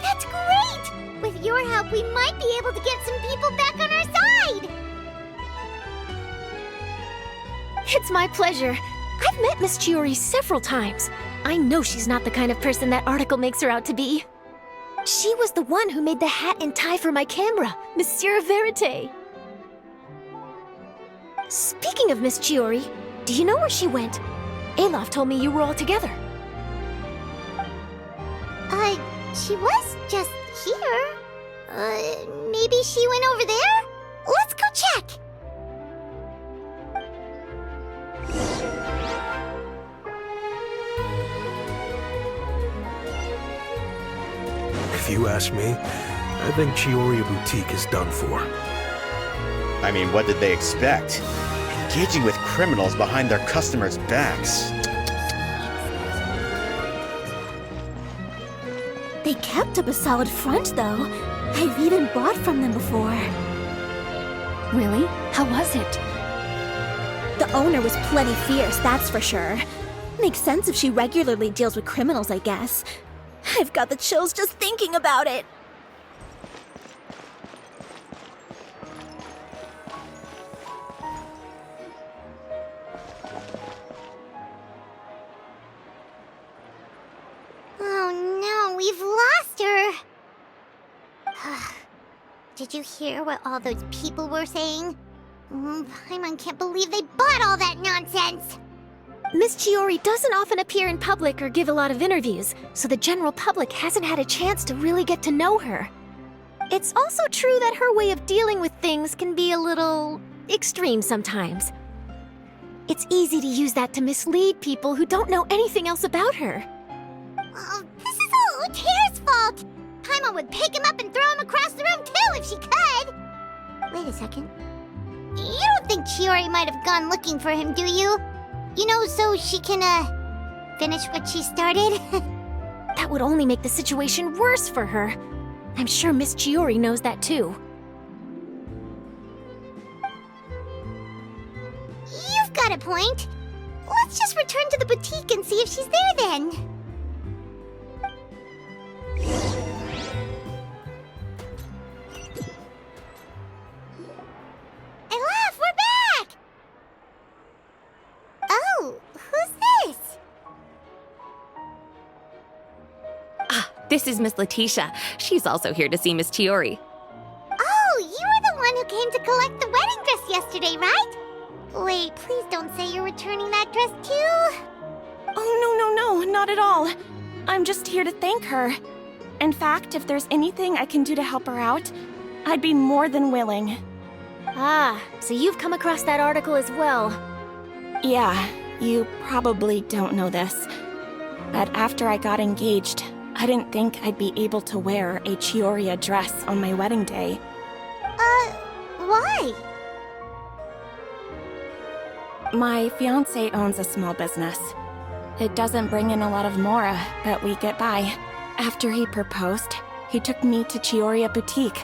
That's great! With your help, we might be able to get some people back on our side! It's my pleasure. I've met Miss Chiori several times. I know she's not the kind of person that article makes her out to be. She was the one who made the hat and tie for my camera, Monsieur Verite. Speaking of Miss Chiori, do you know where she went? Alof told me you were all together. She was just here. Maybe she went over there? Let's go check! If you ask me, I think Chiori Boutique is done for. I mean, what did they expect? Engaging with criminals behind their customers' backs. They kept up a solid front, though. I've even bought from them before. Really? How was it? The owner was plenty fierce, that's for sure. Makes sense if she regularly deals with criminals, I guess. I've got the chills just thinking about it. Oh no, we've lost her! Did you hear what all those people were saying? Paimon can't believe they bought all that nonsense! Miss Chiori doesn't often appear in public or give a lot of interviews, so the general public hasn't had a chance to really get to know her. It's also true that her way of dealing with things can be a little extreme sometimes. It's easy to use that to mislead people who don't know anything else about her. Oh, this is all Uter's fault! Paimon would pick him up and throw him across the room too if she could! Wait a second. You don't think Chiori might have gone looking for him, do you? You know, so she can, finish what she started? That would only make the situation worse for her. I'm sure Miss Chiori knows that too. got a point. Let's just return to the boutique and see if she's there then. Olaf, we're back! Oh, who's this? This is Miss Letitia. She's also here to see Miss Chiori. Oh, you were the one who came to collect the wedding dress yesterday, right? Wait, please don't say you're returning that dress too. Oh, no, not at all. I'm just here to thank her. In fact, if there's anything I can do to help her out, I'd be more than willing. Ah, so you've come across that article as well. Yeah, you probably don't know this, but after I got engaged, I didn't think I'd be able to wear a Chiori dress on my wedding day. Why? My fiancé owns a small business. It doesn't bring in a lot of mora, but we get by. After he proposed, he took me to Chiori Boutique,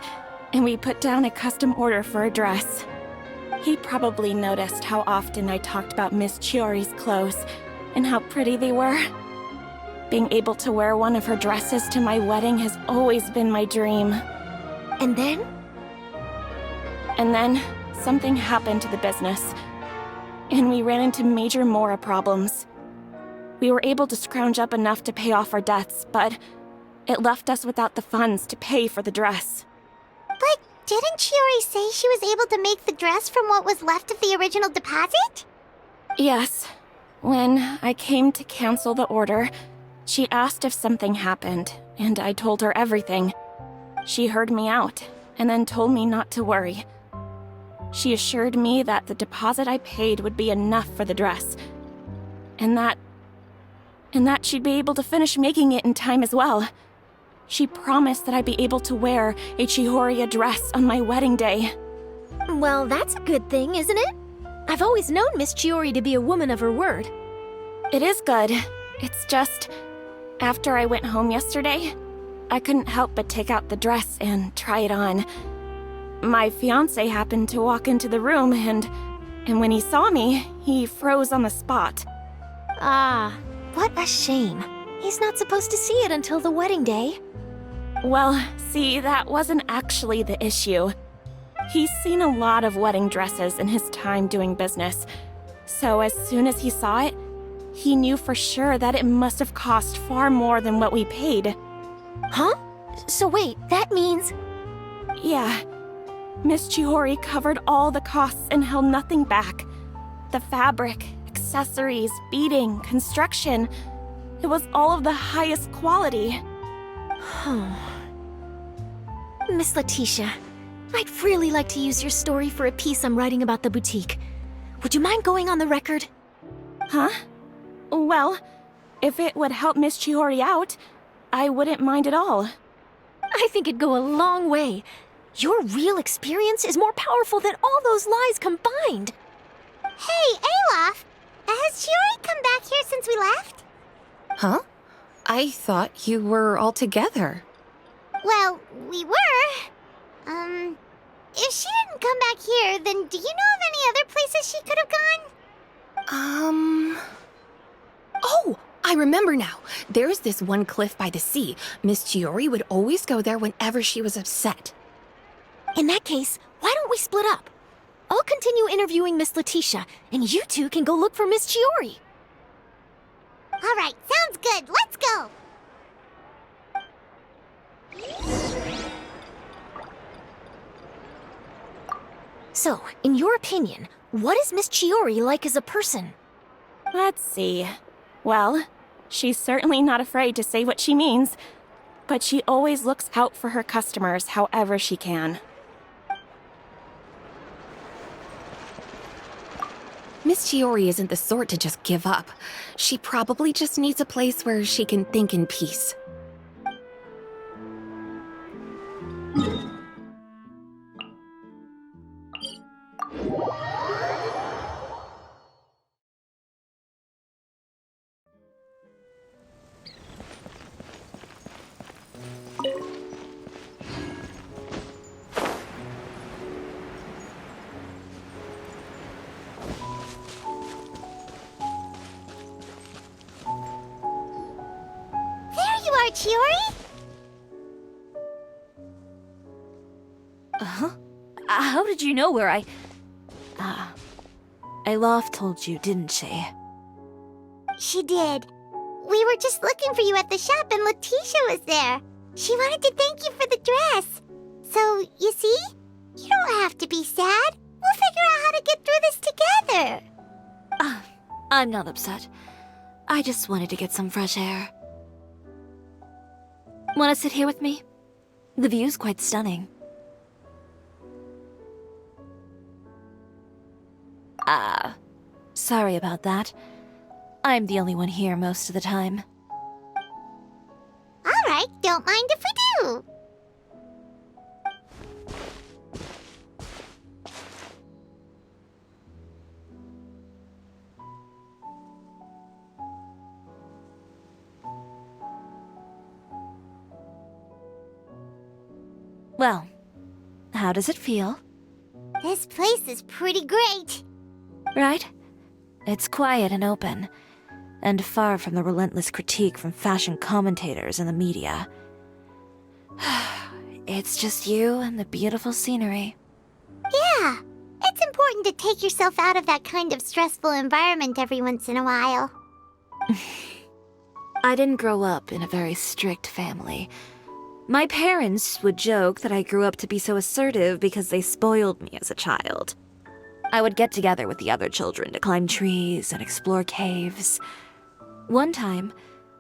and we put down a custom order for a dress. He probably noticed how often I talked about Miss Chiori's clothes and how pretty they were. Being able to wear one of her dresses to my wedding has always been my dream. And then? And then, something happened to the business, and we ran into major mora problems. We were able to scrounge up enough to pay off our debts, but it left us without the funds to pay for the dress. But didn't Chiori say she was able to make the dress from what was left of the original deposit? Yes. When I came to cancel the order, she asked if something happened, and I told her everything. She heard me out, and then told me not to worry. She assured me that the deposit I paid would be enough for the dress, and that she'd be able to finish making it in time as well. She promised that I'd be able to wear a Chiori dress on my wedding day. Well, that's a good thing, isn't it? I've always known Miss Chiori to be a woman of her word. It is good. It's just, after I went home yesterday, I couldn't help but take out the dress and try it on. My fiancé happened to walk into the room, and when he saw me, he froze on the spot. Ah, what a shame. He's not supposed to see it until the wedding day. Well, see, that wasn't actually the issue. He's seen a lot of wedding dresses in his time doing business, so as soon as he saw it, he knew for sure that it must have cost far more than what we paid. Huh? So wait, that means... Yeah. Miss Chiori covered all the costs and held nothing back. The fabric, accessories, beading, construction. It was all of the highest quality. Miss Letitia, I'd really like to use your story for a piece I'm writing about the boutique. Would you mind going on the record? Huh? Well, if it would help Miss Chiori out, I wouldn't mind at all. I think it'd go a long way. Your real experience is more powerful than all those lies combined. Hey, Olaf! Has Chiori come back here since we left? Huh? I thought you were all together. Well, we were. If she didn't come back here, then do you know of any other places she could have gone? Oh, I remember now. There's this one cliff by the sea. Miss Chiori would always go there whenever she was upset. In that case, why don't we split up? I'll continue interviewing Miss Letitia, and you two can go look for Miss Chiori. All right, sounds good. Let's go. So, in your opinion, what is Miss Chiori like as a person? Let's see. Well, she's certainly not afraid to say what she means, but she always looks out for her customers however she can. Miss Chiori isn't the sort to just give up. She probably just needs a place where she can think in peace. Chiori? Uh-huh. How did you know where Aloft told you, didn't she? She did. We were just looking for you at the shop and Letitia was there. She wanted to thank you for the dress. So, you see? You don't have to be sad. We'll figure out how to get through this together. I'm not upset. I just wanted to get some fresh air. Want to sit here with me? The view's quite stunning. Sorry about that. I'm the only one here most of the time. Alright, don't mind if we do. Well, how does it feel? This place is pretty great. Right? It's quiet and open, and far from the relentless critique from fashion commentators and the media. It's just you and the beautiful scenery. Yeah, it's important to take yourself out of that kind of stressful environment every once in a while. I didn't grow up in a very strict family. My parents would joke that I grew up to be so assertive because they spoiled me as a child. I would get together with the other children to climb trees and explore caves. One time,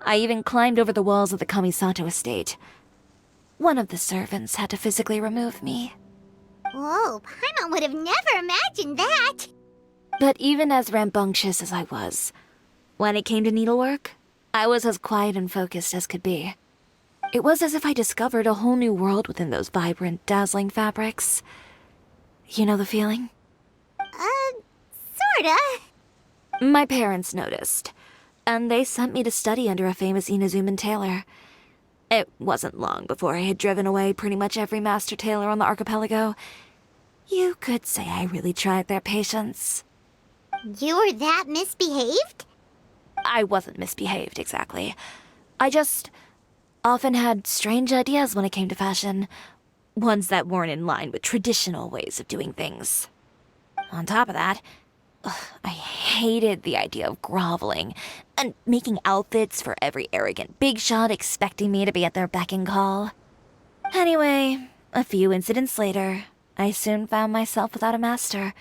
I even climbed over the walls of the Kamisato estate. One of the servants had to physically remove me. Whoa, Paimon would have never imagined that! But even as rambunctious as I was, when it came to needlework, I was as quiet and focused as could be. It was as if I discovered a whole new world within those vibrant, dazzling fabrics. You know the feeling? Sorta. My parents noticed, and they sent me to study under a famous Inazuman tailor. It wasn't long before I had driven away pretty much every master tailor on the archipelago. You could say I really tried their patience. You were that misbehaved? I wasn't misbehaved, exactly. I just often had strange ideas when it came to fashion. Ones that weren't in line with traditional ways of doing things. On top of that, I hated the idea of groveling and making outfits for every arrogant big shot expecting me to be at their beck and call. Anyway, a few incidents later, I soon found myself without a master.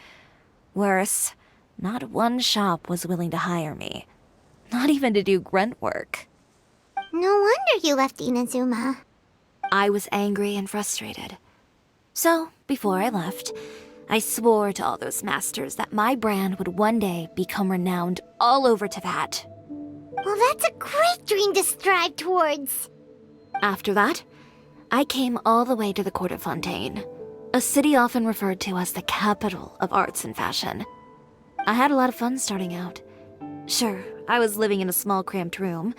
Worse, not one shop was willing to hire me. Not even to do grunt work. No wonder you left Inazuma. I was angry and frustrated. So, before I left, I swore to all those masters that my brand would one day become renowned all over Teyvat. Well, that's a great dream to strive towards. After that, I came all the way to the Court of Fontaine, a city often referred to as the capital of arts and fashion. I had a lot of fun starting out. Sure, I was living in a small cramped room,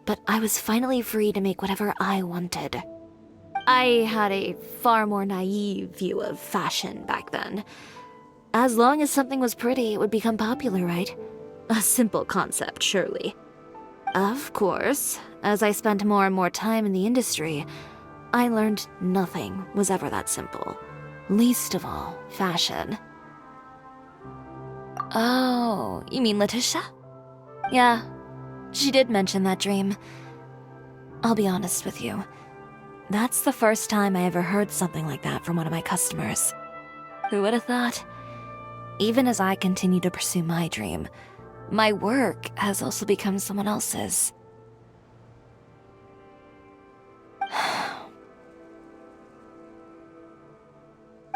but I was finally free to make whatever I wanted. I had a far more naive view of fashion back then. As long as something was pretty, it would become popular, right? A simple concept, surely. Of course, as I spent more and more time in the industry, I learned nothing was ever that simple. Least of all, fashion. Oh, you mean Letitia? Yeah, she did mention that dream. I'll be honest with you. That's the first time I ever heard something like that from one of my customers. Who would have thought? Even as I continue to pursue my dream, my work has also become someone else's.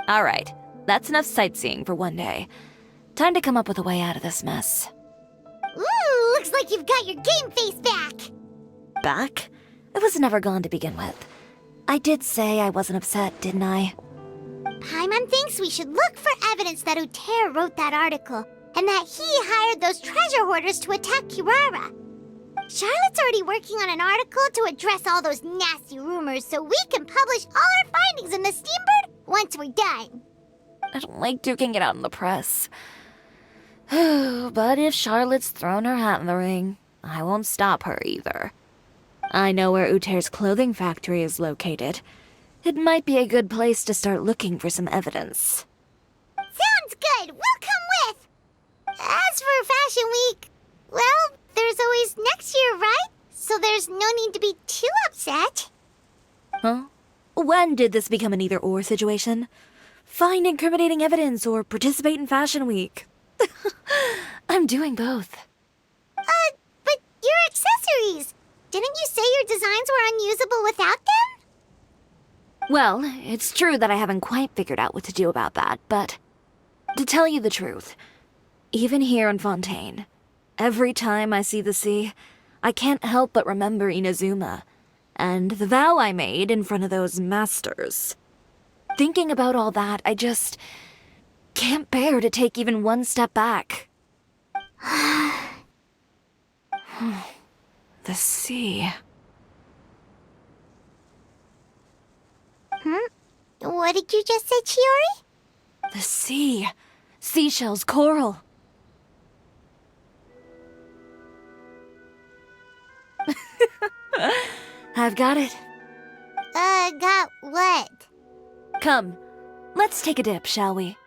Alright, that's enough sightseeing for one day. Time to come up with a way out of this mess. Ooh, looks like you've got your game face back! Back? It was never gone to begin with. I did say I wasn't upset, didn't I? Paimon thinks we should look for evidence that Uter wrote that article, and that he hired those treasure hoarders to attack Kirara. Charlotte's already working on an article to address all those nasty rumors so we can publish all our findings in the Steambird once we're done. I don't like duking it out in the press. But if Charlotte's thrown her hat in the ring, I won't stop her either. I know where Uter's clothing factory is located. It might be a good place to start looking for some evidence. Sounds good. We'll come with. As for Fashion Week, well, there's always next year, right? So there's no need to be too upset. Huh? When did this become an either-or situation? Find incriminating evidence or participate in Fashion Week. I'm doing both. But your accessories! Didn't you say your designs were unusable without them? Well, it's true that I haven't quite figured out what to do about that, but to tell you the truth, even here in Fontaine, every time I see the sea, I can't help but remember Inazuma and the vow I made in front of those masters. Thinking about all that, I just can't bear to take even one step back. The sea. What did you just say, Chiori? The sea. Seashells, coral. I've got it. Got what? Come, let's take a dip, shall we?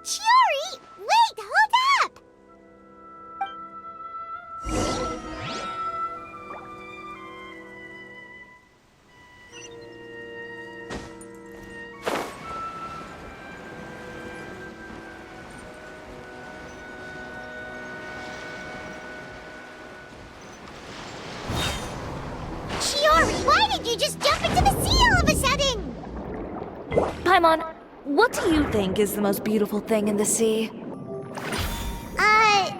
Chiori! Wait, hold up! Chiori, why did you just jump into the sea all of a sudden? Paimon, what do you think is the most beautiful thing in the sea? A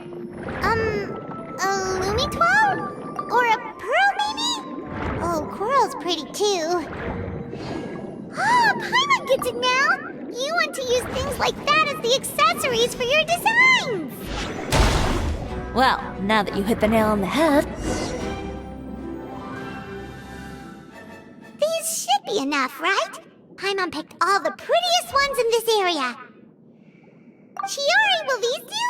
Lumitoile? Or a pearl, maybe? Oh, coral's pretty too. Ah, Paimon gets it now! You want to use things like that as the accessories for your designs! Well, now that you hit the nail on the head. These should be enough, right? Paimon picked all the prettiest ones in this area. Chiori, will these do?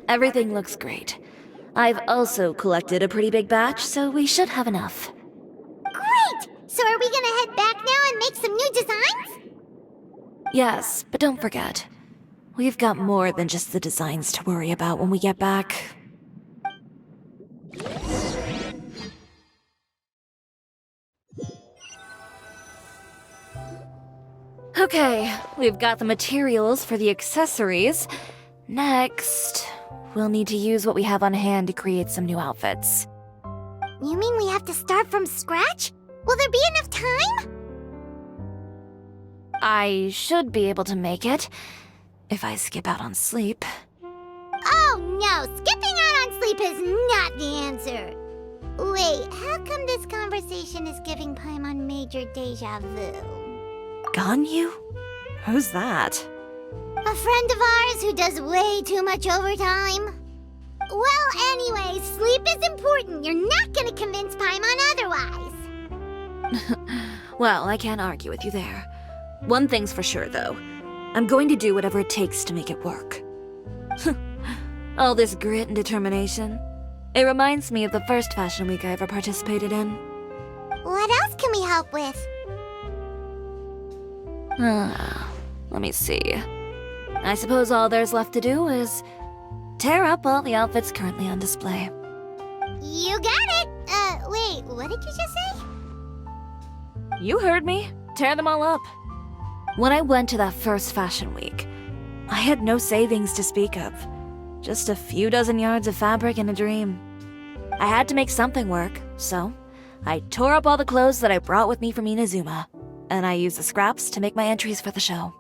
Everything looks great. I've also collected a pretty big batch, so we should have enough. Great! So are we gonna head back now and make some new designs? Yes, but don't forget, we've got more than just the designs to worry about when we get back. Okay, we've got the materials for the accessories. Next, we'll need to use what we have on hand to create some new outfits. You mean we have to start from scratch? Will there be enough time? I should be able to make it, if I skip out on sleep. Oh no, skipping out on sleep is not the answer. Wait, how come this conversation is giving Paimon major deja vu? Ganyu? Who's that? A friend of ours who does way too much overtime. Well, anyway, sleep is important. You're not gonna convince Paimon otherwise. Well, I can't argue with you there. One thing's for sure, though. I'm going to do whatever it takes to make it work. All this grit and determination. It reminds me of the first Fashion Week I ever participated in. What else can we help with? Let me see. I suppose all there's left to do is tear up all the outfits currently on display. You got it! Wait, what did you just say? You heard me. Tear them all up. When I went to that first Fashion Week, I had no savings to speak of. Just a few dozen yards of fabric and a dream. I had to make something work, so I tore up all the clothes that I brought with me from Inazuma, and I used the scraps to make my entries for the show.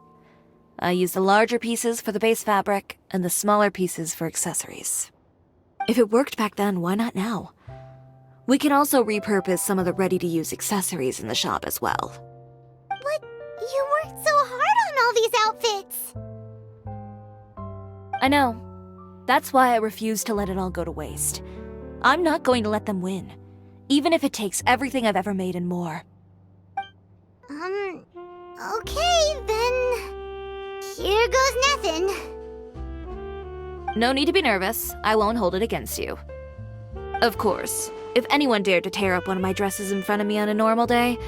I used the larger pieces for the base fabric and the smaller pieces for accessories. If it worked back then, why not now? We can also repurpose some of the ready-to-use accessories in the shop as well. But you worked so hard on all these outfits! I know. That's why I refuse to let it all go to waste. I'm not going to let them win, even if it takes everything I've ever made and more. Okay, then... Here goes nothing. No need to be nervous. I won't hold it against you. Of course, if anyone dared to tear up one of my dresses in front of me on a normal day,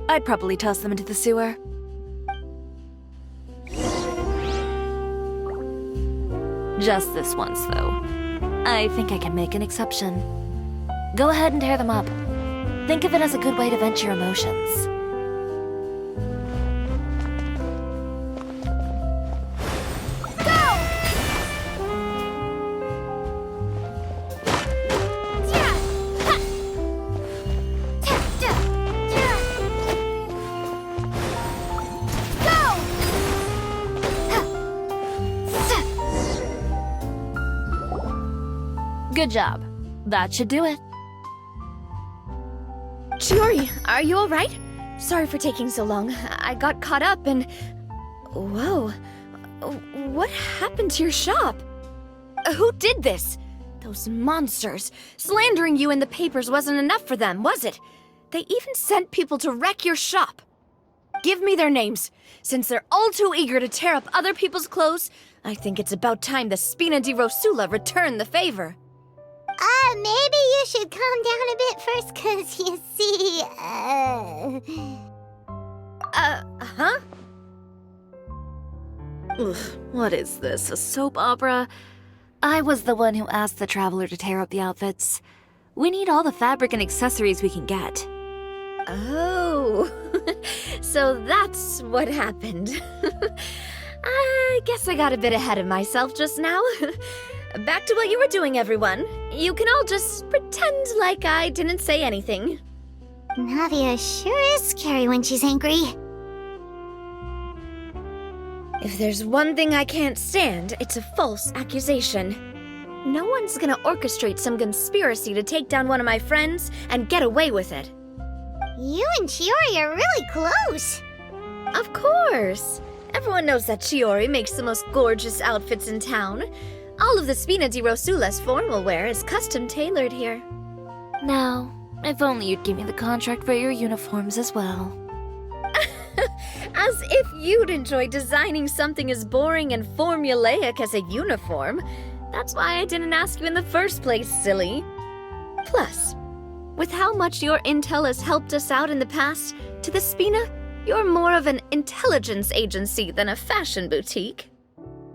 I'd probably toss them into the sewer. Just this once, though. I think I can make an exception. Go ahead and tear them up. Think of it as a good way to vent your emotions. Good job. That should do it. Chiori, are you alright? Sorry for taking so long. I got caught up and... Whoa. What happened to your shop? Who did this? Those monsters. Slandering you in the papers wasn't enough for them, was it? They even sent people to wreck your shop. Give me their names. Since they're all too eager to tear up other people's clothes, I think it's about time the Spina di Rosula return the favor. Maybe you should calm down a bit first, 'cause you see, Huh? Ugh, what is this, a soap opera? I was the one who asked the traveler to tear up the outfits. We need all the fabric and accessories we can get. Oh, so that's what happened. I guess I got a bit ahead of myself just now. Back to what you were doing, everyone. You can all just pretend like I didn't say anything. Navia sure is scary when she's angry. If there's one thing I can't stand, it's a false accusation. No one's gonna orchestrate some conspiracy to take down one of my friends and get away with it. You and Chiori are really close. Of course. Everyone knows that Chiori makes the most gorgeous outfits in town. All of the Spina di Rosula's formal wear is custom tailored here. Now, if only you'd give me the contract for your uniforms as well. As if you'd enjoy designing something as boring and formulaic as a uniform. That's why I didn't ask you in the first place, silly. Plus, with how much your intel has helped us out in the past, to the Spina, you're more of an intelligence agency than a fashion boutique.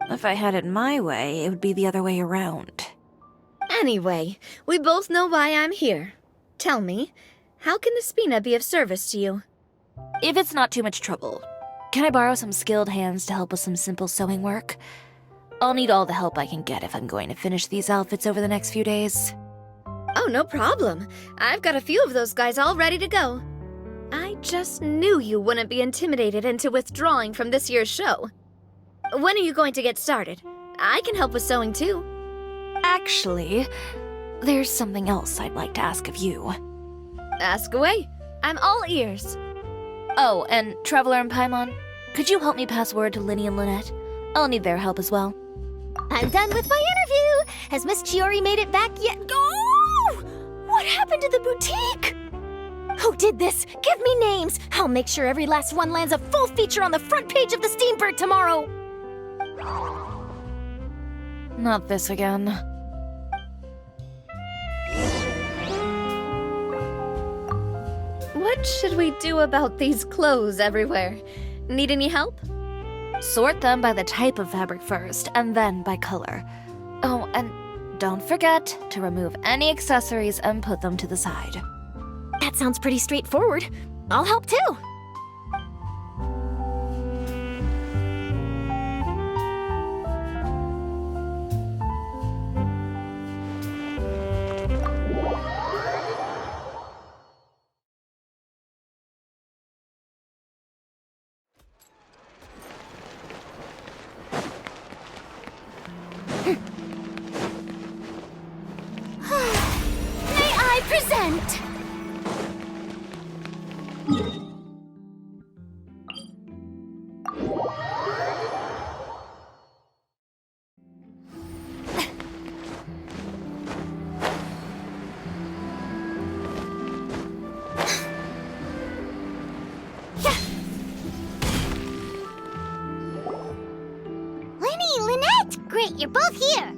If I had it my way, it would be the other way around. Anyway, we both know why I'm here. Tell me, how can the Spina be of service to you? If it's not too much trouble, can I borrow some skilled hands to help with some simple sewing work? I'll need all the help I can get if I'm going to finish these outfits over the next few days. Oh, no problem. I've got a few of those guys all ready to go. I just knew you wouldn't be intimidated into withdrawing from this year's show. When are you going to get started? I can help with sewing too. Actually, there's something else I'd like to ask of you. Ask away. I'm all ears. Oh, and Traveler and Paimon, could you help me pass word to Linny and Lynette? I'll need their help as well. I'm done with my interview. Has Miss Chiori made it back yet? Oh! What happened to the boutique? Who did this? Give me names. I'll make sure every last one lands a full feature on the front page of the Steambird tomorrow. Not this again. What should we do about these clothes everywhere? Need any help? Sort them by the type of fabric first, and then by color. Oh, and don't forget to remove any accessories and put them to the side. That sounds pretty straightforward. I'll help too. May I present? Linny, Lynette! Great, you're both here.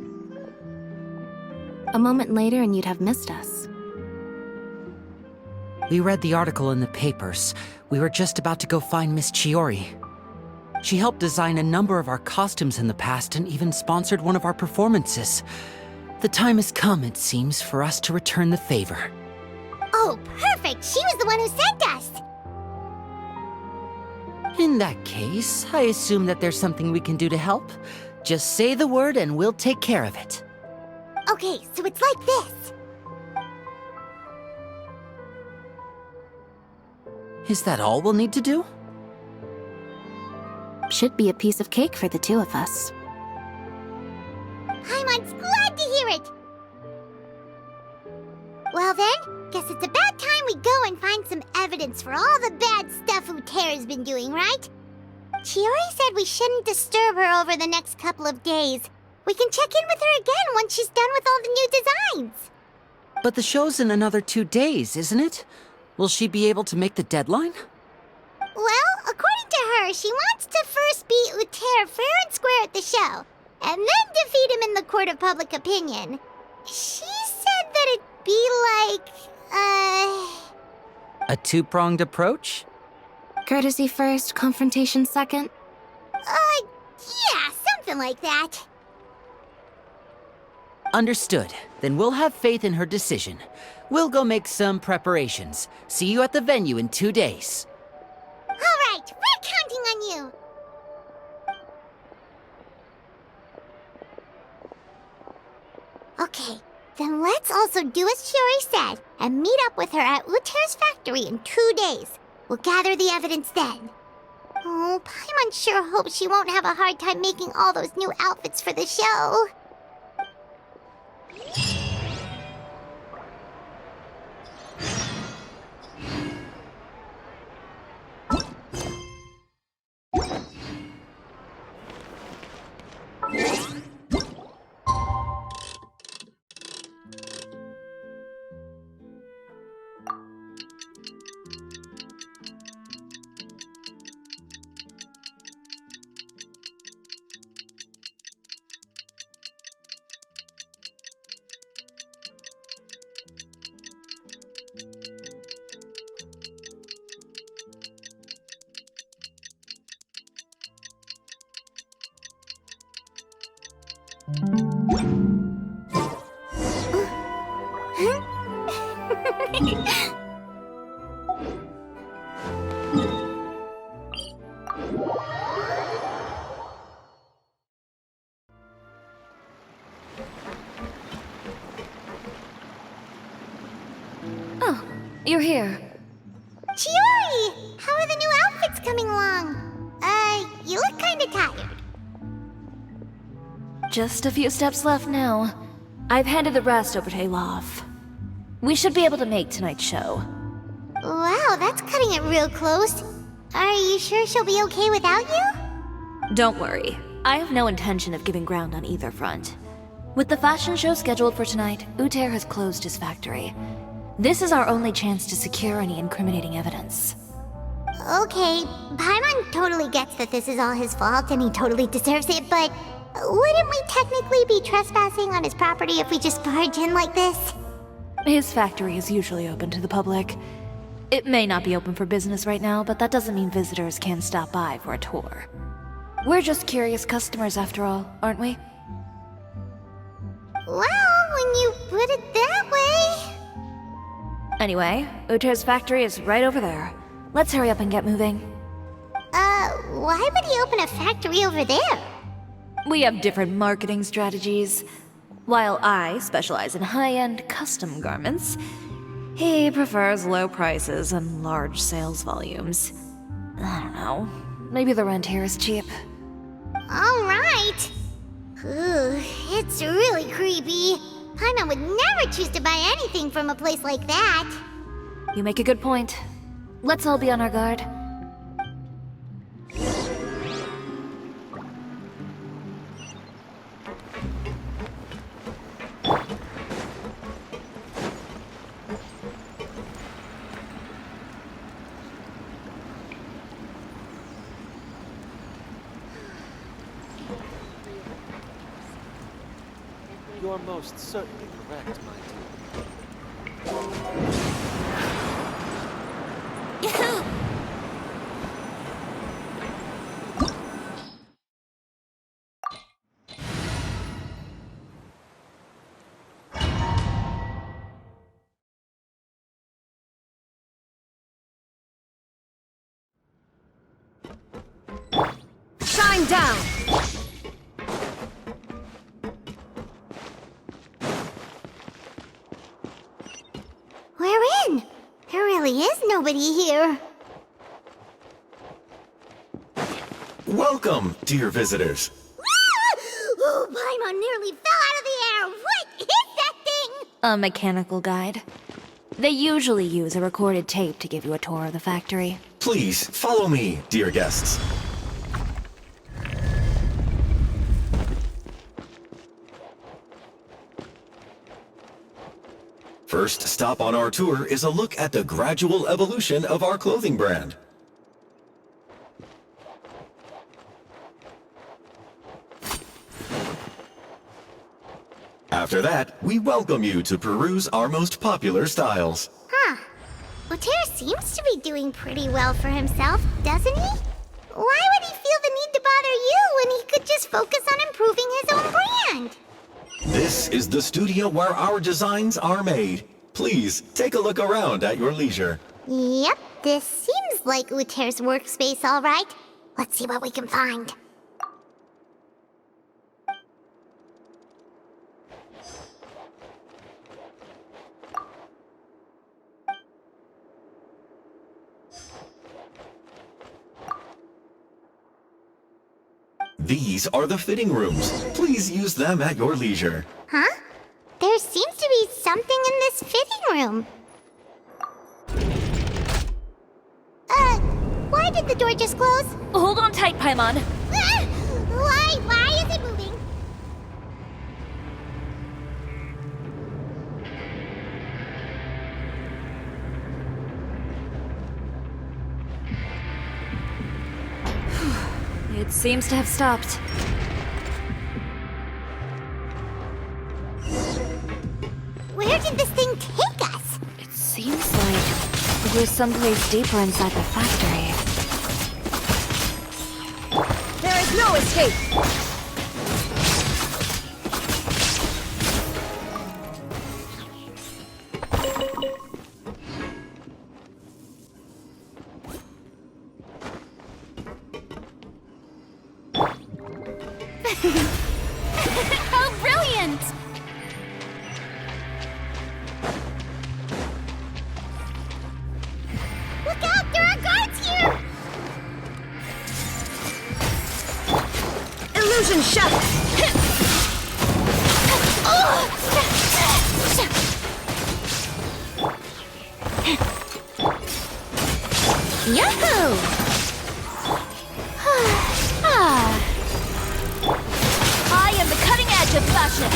A moment later and you'd have missed us. We read the article in the papers. We were just about to go find Miss Chiori. She helped design a number of our costumes in the past and even sponsored one of our performances. The time has come, it seems, for us to return the favor. Oh, perfect! She was the one who sent us! In that case, I assume that there's something we can do to help. Just say the word and we'll take care of it. Okay, so it's like this. Is that all we'll need to do? Should be a piece of cake for the two of us. Paimon's glad to hear it! Well then, guess it's about time we go and find some evidence for all the bad stuff Utera's been doing, right? Chiori said we shouldn't disturb her over the next couple of days. We can check in with her again once she's done with all the new designs. But the show's in another 2 days, isn't it? Will she be able to make the deadline? Well, according to her, she wants to first beat Utera fair and square at the show, and then defeat him in the court of public opinion. She said that it'd be like, A two-pronged approach? Courtesy first, confrontation second? Yeah, something like that. Understood. Then we'll have faith in her decision. We'll go make some preparations. See you at the venue in 2 days. All right, we're counting on you. Okay, then let's also do as Chiori said and meet up with her at Utera's factory in 2 days. We'll gather the evidence then. Oh, Paimon sure hopes she won't have a hard time making all those new outfits for the show. Oh, you're here. Chiori! How are the new outfits coming along? You look kinda tired. Just a few steps left now. I've handed the rest over to Olaf. We should be able to make tonight's show. Wow, that's cutting it real close. Are you sure she'll be okay without you? Don't worry. I have no intention of giving ground on either front. With the fashion show scheduled for tonight, Uther has closed his factory. This is our only chance to secure any incriminating evidence. Okay, Paimon totally gets that this is all his fault and he totally deserves it, but wouldn't we technically be trespassing on his property if we just barge in like this? His factory is usually open to the public. It may not be open for business right now, but that doesn't mean visitors can't stop by for a tour. We're just curious customers after all, aren't we? Well, when you put it that way... Anyway, Uther's factory is right over there. Let's hurry up and get moving. Why would he open a factory over there? We have different marketing strategies. While I specialize in high-end custom garments, he prefers low prices and large sales volumes. I don't know. Maybe the rent here is cheap. Alright. It's really creepy. Paimon would never choose to buy anything from a place like that. You make a good point. Let's all be on our guard. Your are most certainly correct, my dear. Shine down! We're in! There really is nobody here. Welcome, dear visitors. Oh, Paimon nearly fell out of the air! What is that thing? A mechanical guide. They usually use a recorded tape to give you a tour of the factory. Please, follow me, dear guests. First stop on our tour is a look at the gradual evolution of our clothing brand. After that, we welcome you to peruse our most popular styles. Huh. Uter seems to be doing pretty well for himself, doesn't he? Why would he feel the need to bother you when he could just focus on improving his own brand? This is the studio where our designs are made. Please, take a look around at your leisure. Yep, this seems like Uter's workspace, all right. Let's see what we can find. These are the fitting rooms. Please use them at your leisure. Huh? There seems to be something in this fitting room. Why did the door just close? Hold on tight, Paimon. Why is it moving? It seems to have stopped. Where did this thing take us? It seems like we're someplace deeper inside the factory. There is no escape! How brilliant! Look out! There are guards here! Illusion shattered! Yahoo! I am the cutting edge of fashion!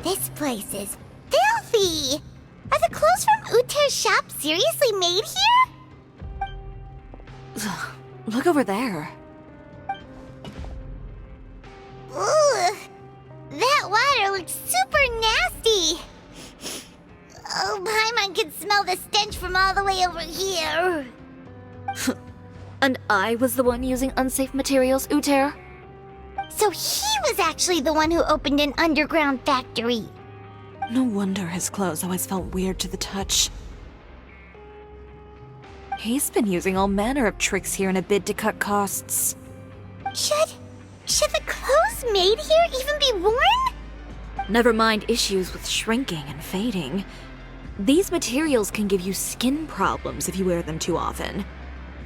This place is filthy! Are the clothes from Uter's shop seriously made here? Look over there. Ugh! That water looks super nasty! Oh, Paimon can smell the stench from all the way over here! And I was the one using unsafe materials, Uter? So he was actually the one who opened an underground factory. No wonder his clothes always felt weird to the touch. He's been using all manner of tricks here in a bid to cut costs. Should the clothes made here even be worn? Never mind issues with shrinking and fading. These materials can give you skin problems if you wear them too often.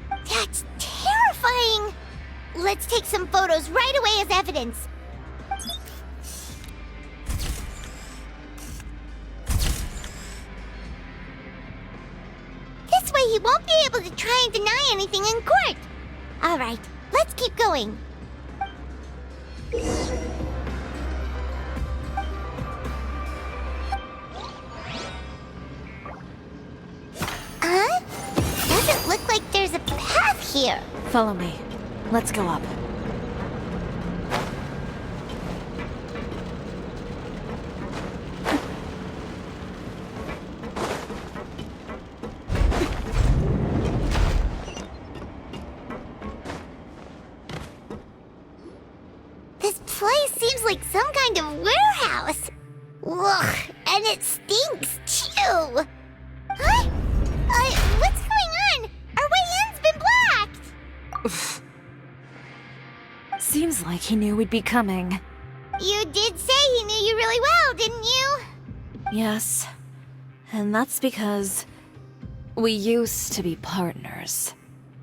That's terrifying! Let's take some photos right away as evidence. This way he won't be able to try and deny anything in court. All right, let's keep going. Huh? Doesn't look like there's a path here. Follow me. Let's go up. This place seems like some kind of warehouse. Ugh, and it stinks too. Huh? What's going on? Our way in's been blocked. Seems like he knew we'd be coming. You did say he knew you really well, didn't you? Yes. And that's because we used to be partners.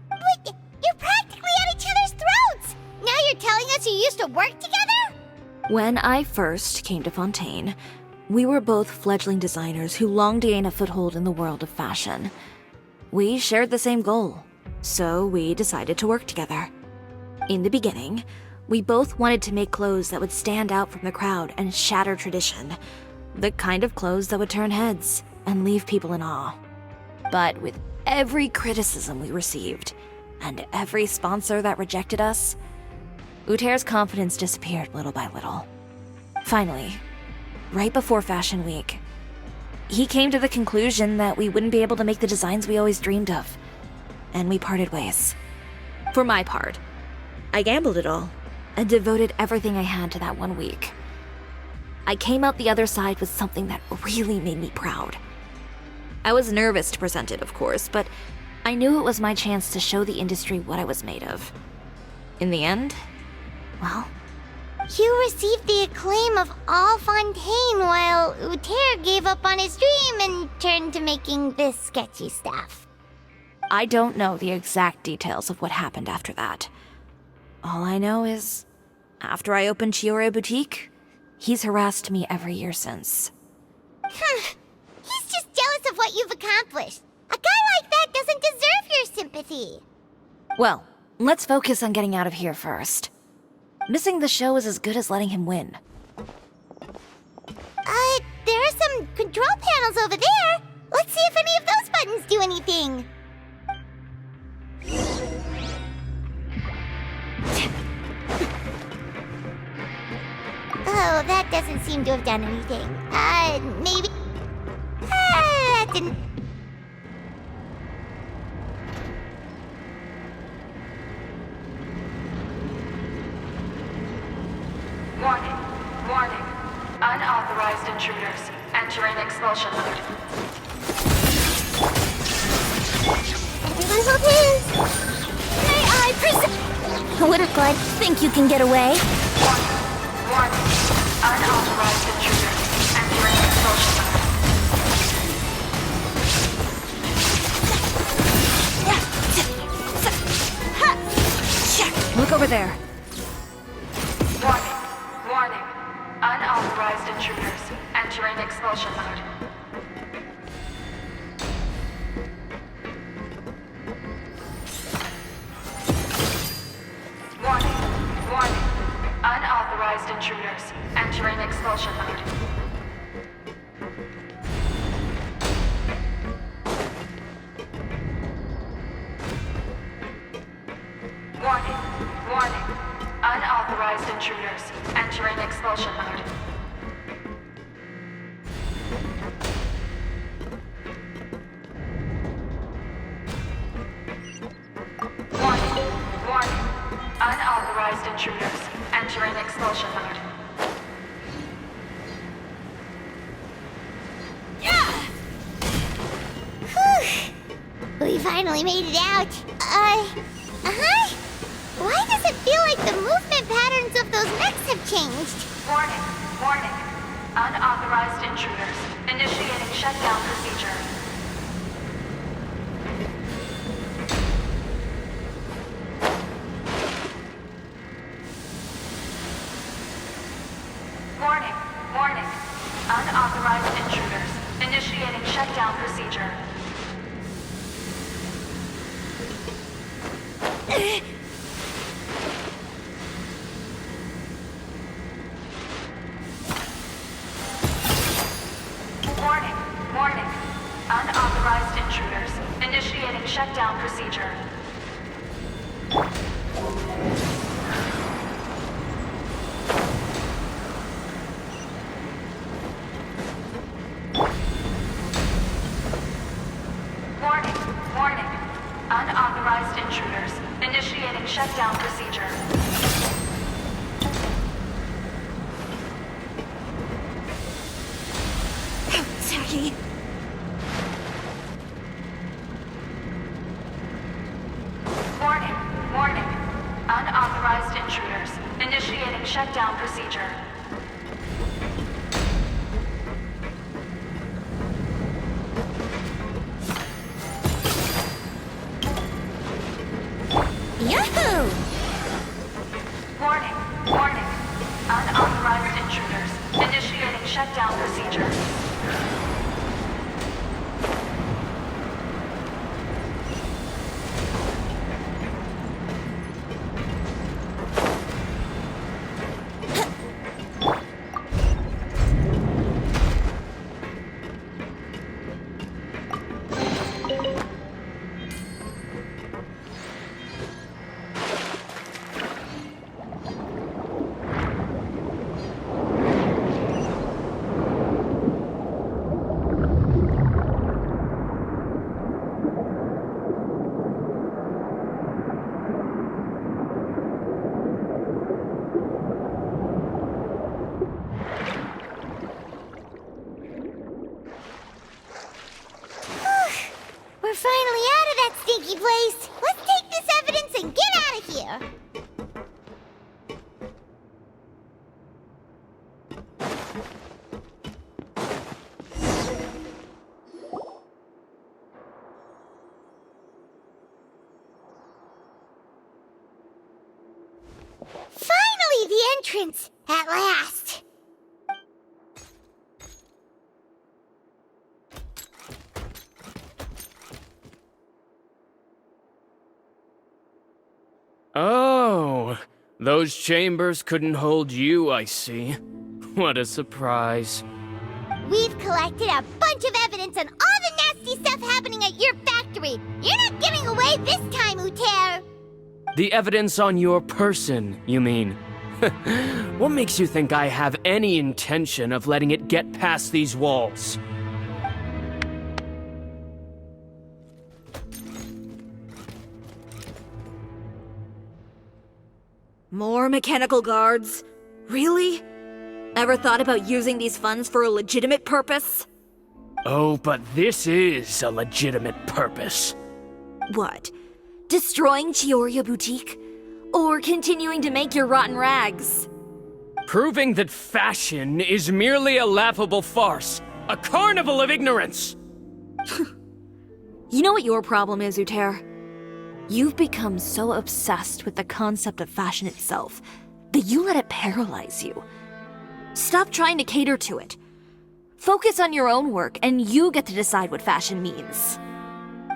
But you're practically at each other's throats. Now you're telling us you used to work together? When I first came to Fontaine, we were both fledgling designers who longed to gain a foothold in the world of fashion. We shared the same goal, so we decided to work together. In the beginning, we both wanted to make clothes that would stand out from the crowd and shatter tradition. The kind of clothes that would turn heads and leave people in awe. But with every criticism we received, and every sponsor that rejected us, Uter's confidence disappeared little by little. Finally, right before Fashion Week, he came to the conclusion that we wouldn't be able to make the designs we always dreamed of, and we parted ways. For my part, I gambled it all and devoted everything I had to that 1 week. I came out the other side with something that really made me proud. I was nervous to present it, of course, but I knew it was my chance to show the industry what I was made of. In the end, well, You received the acclaim of all Fontaine while Uter gave up on his dream and turned to making this sketchy stuff. I don't know the exact details of what happened after that. All I know is, after I opened Chiori Boutique, he's harassed me every year since. He's just jealous of what you've accomplished. A guy like that doesn't deserve your sympathy. Well, let's focus on getting out of here first. Missing the show is as good as letting him win. There are some control panels over there. Let's see if any of those buttons do anything. Oh, that doesn't seem to have done anything. Maybe... that didn't... Warning. Warning. Unauthorized intruders. Entering expulsion mode. Everyone hold hands. May I present... Little Good, think you can get away? Warning. Unauthorized intruders. Entering expulsion mode. Look over there. Warning. Warning. Unauthorized intruders. Entering expulsion mode. Warning. Warning. Unauthorized intruders. Entering expulsion mode. Warning. Warning. Unauthorized intruders. Entering expulsion mode. Warning. Warning. Unauthorized intruders. Entering expulsion mode. We finally made it out. Why does it feel like the movement patterns of those mechs have changed? Warning. Warning. Unauthorized intruders. Initiating shutdown procedure. Warning, warning. Unauthorized intruders. Initiating shutdown procedure. Warning, warning. Unauthorized intruders. Initiating shutdown procedure. Warning, warning. Unauthorized intruders. Initiating shutdown procedure. Tacky. Warning, warning. Unauthorized intruders. Initiating shutdown procedure. Yahoo! Warning, warning. Unauthorized intruders. Initiating shutdown procedure. We're finally out of that stinky place. Let's take this evidence and get out of here. Finally, the entrance! At last! Oh, those chambers couldn't hold you, I see. What a surprise. We've collected a bunch of evidence on all the nasty stuff happening at your factory. You're not getting away this time, Uter. The evidence on your person, you mean? What makes you think I have any intention of letting it get past these walls? More mechanical guards? Really? Ever thought about using these funds for a legitimate purpose? Oh, but this is a legitimate purpose. What? Destroying Chiori Boutique? Or continuing to make your rotten rags? Proving that fashion is merely a laughable farce. A carnival of ignorance! You know what your problem is, Uter? You've become so obsessed with the concept of fashion itself that you let it paralyze you. Stop trying to cater to it. Focus on your own work, and you get to decide what fashion means.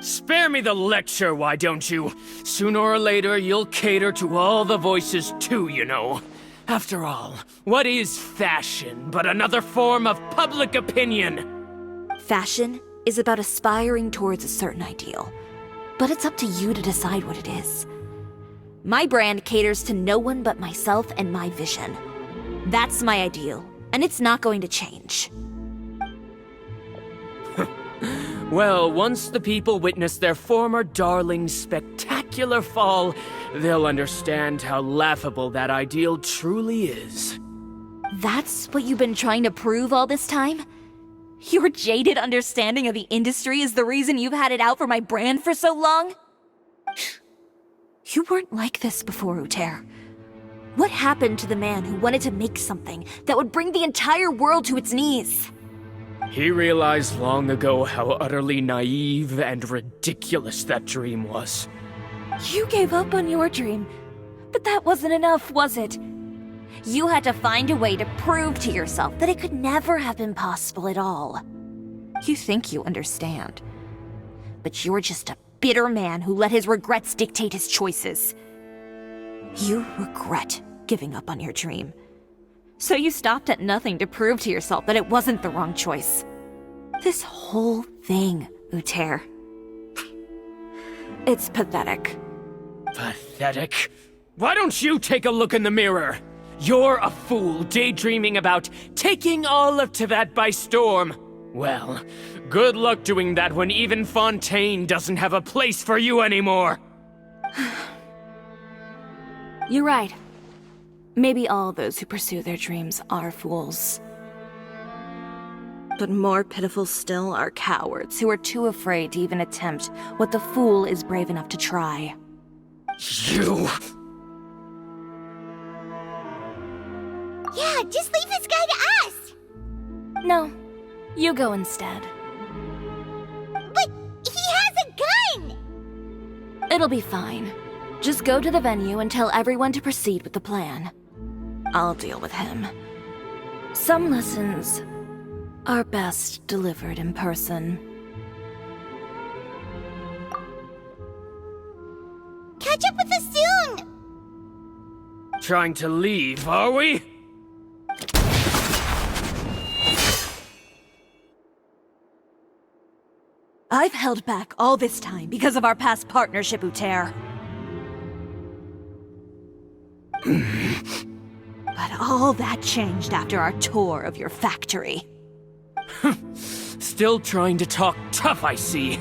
Spare me the lecture, why don't you? Sooner or later, you'll cater to all the voices too, you know. After all, what is fashion but another form of public opinion? Fashion is about aspiring towards a certain ideal. But it's up to you to decide what it is. My brand caters to no one but myself and my vision. That's my ideal, and it's not going to change. Well, once the people witness their former darling's spectacular fall, they'll understand how laughable that ideal truly is. That's what you've been trying to prove all this time? Your jaded understanding of the industry is the reason you've had it out for my brand for so long? You weren't like this before, Uter. What happened to the man who wanted to make something that would bring the entire world to its knees? He realized long ago how utterly naive and ridiculous that dream was. You gave up on your dream, but that wasn't enough, was it? You had to find a way to prove to yourself that it could never have been possible at all. You think you understand, but you're just a bitter man who let his regrets dictate his choices. You regret giving up on your dream. So you stopped at nothing to prove to yourself that it wasn't the wrong choice. This whole thing, Uter. It's pathetic. Pathetic? Why don't you take a look in the mirror? You're a fool daydreaming about taking all of Tibet by storm. Well, good luck doing that when even Fontaine doesn't have a place for you anymore. You're right. Maybe all those who pursue their dreams are fools. But more pitiful still are cowards who are too afraid to even attempt what the fool is brave enough to try. You... Yeah, just leave this guy to us! No, you go instead. But he has a gun! It'll be fine. Just go to the venue and tell everyone to proceed with the plan. I'll deal with him. Some lessons are best delivered in person. Catch up with us soon! Trying to leave, are we? I've held back all this time because of our past partnership, Uter. But all that changed after our tour of your factory. Still trying to talk tough, I see.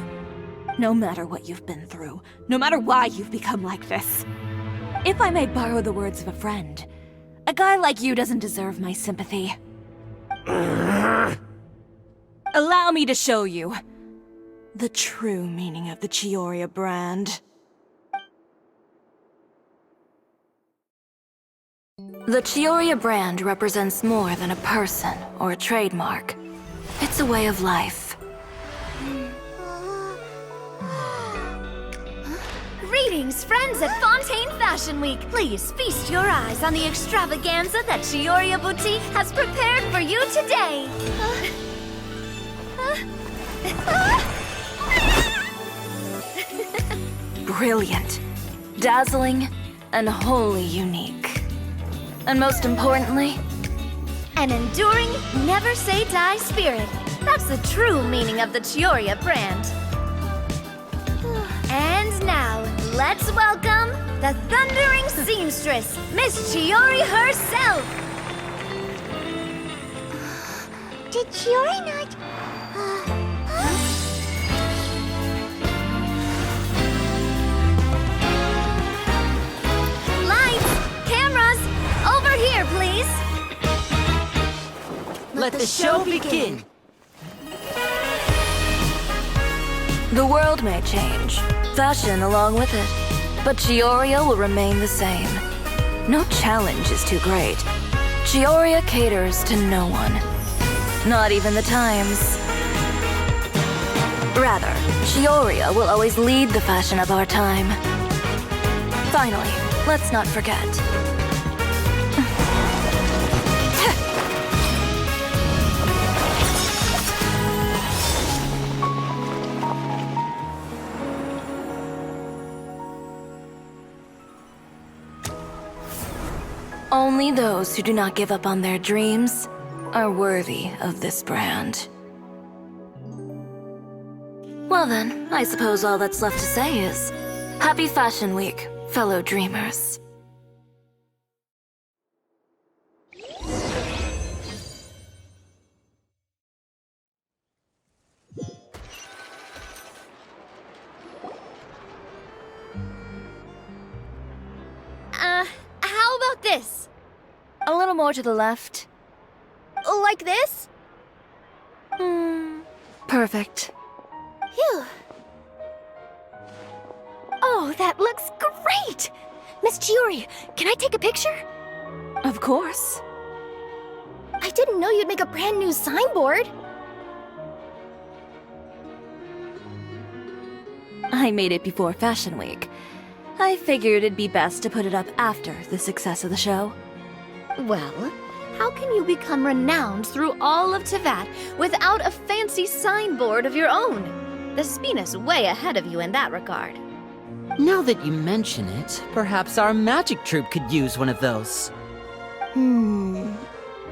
No matter what you've been through, no matter why you've become like this. If I may borrow the words of a friend, a guy like you doesn't deserve my sympathy. Allow me to show you the true meaning of the Chiori brand. The Chiori brand represents more than a person or a trademark. It's a way of life. Greetings, friends at Fontaine Fashion Week. Please feast your eyes on the extravaganza that Chiori Boutique has prepared for you today. Brilliant, dazzling, and wholly unique. And most importantly, an enduring, never-say-die spirit. That's the true meaning of the Chiori brand. And now, let's welcome the thundering seamstress, Miss Chiori herself! Did Chiori not... Lights! Cameras! Over here, please! Let the show begin! the world may change, fashion along with it, but Chiori will remain the same. No challenge is too great. Chiori caters to no one. Not even the times. Rather, Chiori will always lead the fashion of our time. Finally, let's not forget. Only those who do not give up on their dreams are worthy of this brand. Well then, I suppose all that's left to say is, Happy Fashion Week, fellow dreamers. How about this? A little more to the left. Like this? Perfect. Phew. Oh, that looks great! Miss Chiori, can I take a picture? Of course. I didn't know you'd make a brand new signboard. I made it before Fashion Week. I figured it'd be best to put it up after the success of the show. Well, how can you become renowned through all of Tevat without a fancy signboard of your own? The Spina's way ahead of you in that regard. Now that you mention it, perhaps our magic troupe could use one of those.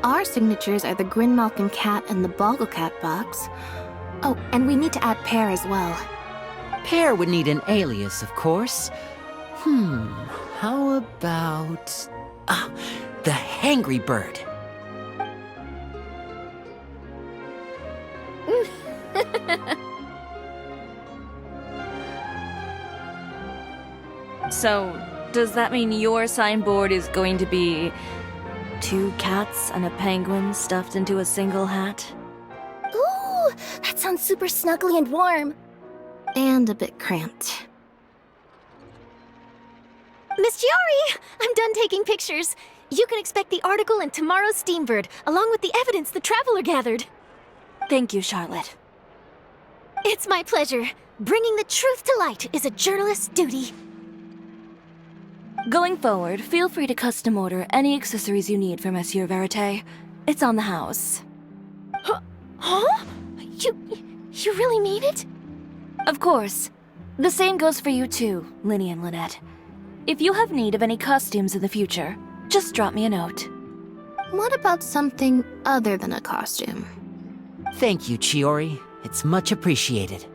Our signatures are the Grinmalkin cat and the Bogglecat box. Oh, and we need to add Pear as well. Pear would need an alias, of course. How about... the Hangry Bird. So, does that mean your signboard is going to be 2 cats and a penguin stuffed into a single hat? Ooh, that sounds super snuggly and warm. And a bit cramped. Miss Chiori, I'm done taking pictures. You can expect the article in tomorrow's Steambird, along with the evidence the Traveler gathered. Thank you, Charlotte. It's my pleasure. Bringing the truth to light is a journalist's duty. Going forward, feel free to custom order any accessories you need for Monsieur Verite. It's on the house. Huh? You really mean it? Of course. The same goes for you too, Linny and Lynette. If you have need of any costumes in the future, just drop me a note. What about something other than a costume? Thank you, Chiori. It's much appreciated.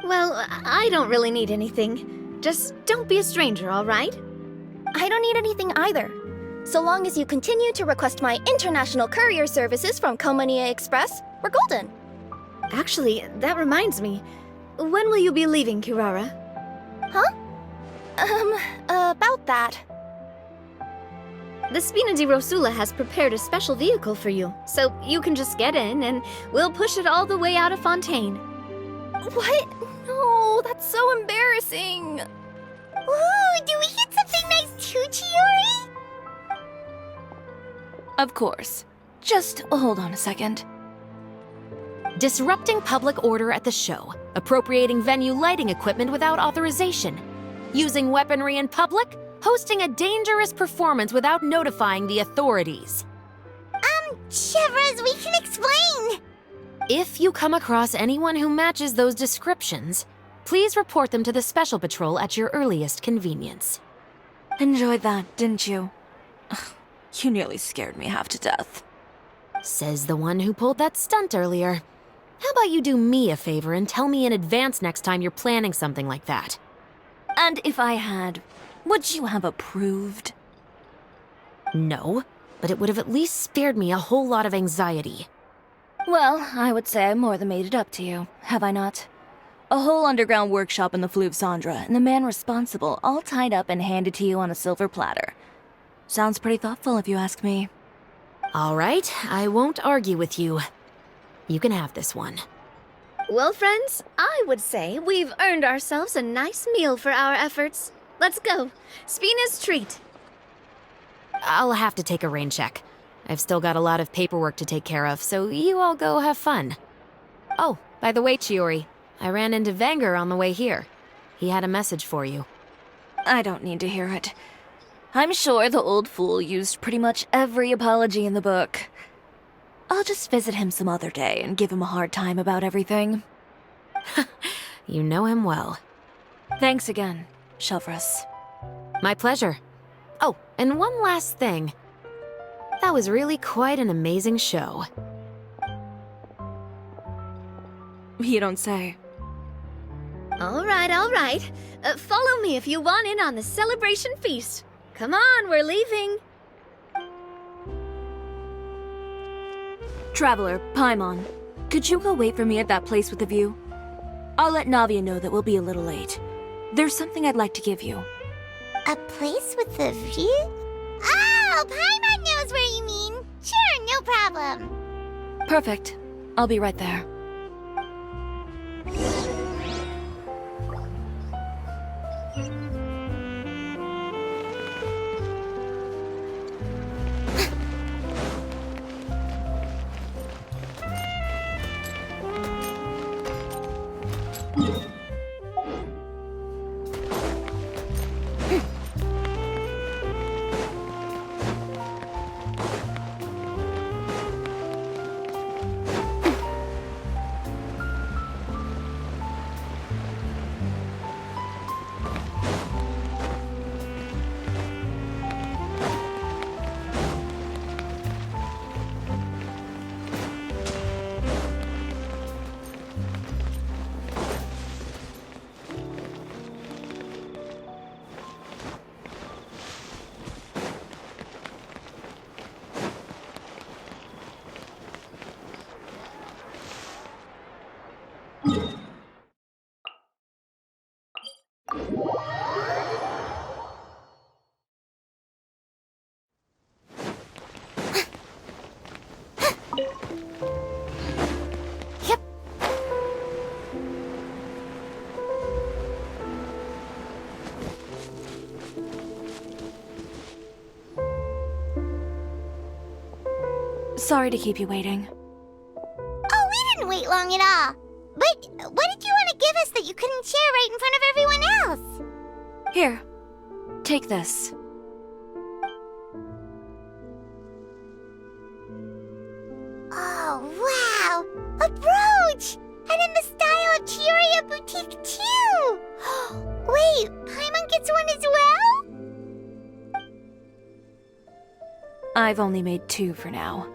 Well, I don't really need anything. Just don't be a stranger, all right? I don't need anything either. So long as you continue to request my international courier services from Komania Express, we're golden. Actually, that reminds me. When will you be leaving, Kirara? Huh? About that. The Spina di Rosula has prepared a special vehicle for you, so you can just get in and we'll push it all the way out of Fontaine. What? No, that's so embarrassing. Ooh, do we get something nice too, Chiori? Of course. Just hold on a second. Disrupting public order at the show, appropriating venue lighting equipment without authorization, using weaponry in public, hosting a dangerous performance without notifying the authorities. Chevras, we can explain! If you come across anyone who matches those descriptions, please report them to the Special Patrol at your earliest convenience. Enjoyed that, didn't you? Ugh, you nearly scared me half to death. Says the one who pulled that stunt earlier. How about you do me a favor and tell me in advance next time you're planning something like that? And if I had, would you have approved? No, but it would have at least spared me a whole lot of anxiety. Well, I would say I more than made it up to you, have I not? A whole underground workshop in the Fleuve Cendra, and the man responsible all tied up and handed to you on a silver platter. Sounds pretty thoughtful if you ask me. All right, I won't argue with you. You can have this one. Well, friends, I would say we've earned ourselves a nice meal for our efforts. Let's go. Spina's treat. I'll have to take a rain check. I've still got a lot of paperwork to take care of, so you all go have fun. Oh, by the way, Chiori, I ran into Venger on the way here. He had a message for you. I don't need to hear it. I'm sure the old fool used pretty much every apology in the book. I'll just visit him some other day and give him a hard time about everything. You know him well. Thanks again, Chevras. My pleasure. Oh, and one last thing. That was really quite an amazing show. You don't say. All right, all right. Follow me if you want in on the celebration feast. Come on, we're leaving. Traveler, Paimon, could you go wait for me at that place with the view? I'll let Navia know that we'll be a little late. There's something I'd like to give you. A place with a view? Oh, Paimon knows where you mean. Sure, no problem. Perfect. I'll be right there. Sorry to keep you waiting. Oh, we didn't wait long at all. But what did you want to give us that you couldn't share right in front of everyone else? Here, take this. Oh, wow! A brooch! And in the style of Chiori Boutique, too! Wait, Paimon gets one as well? I've only made 2 for now.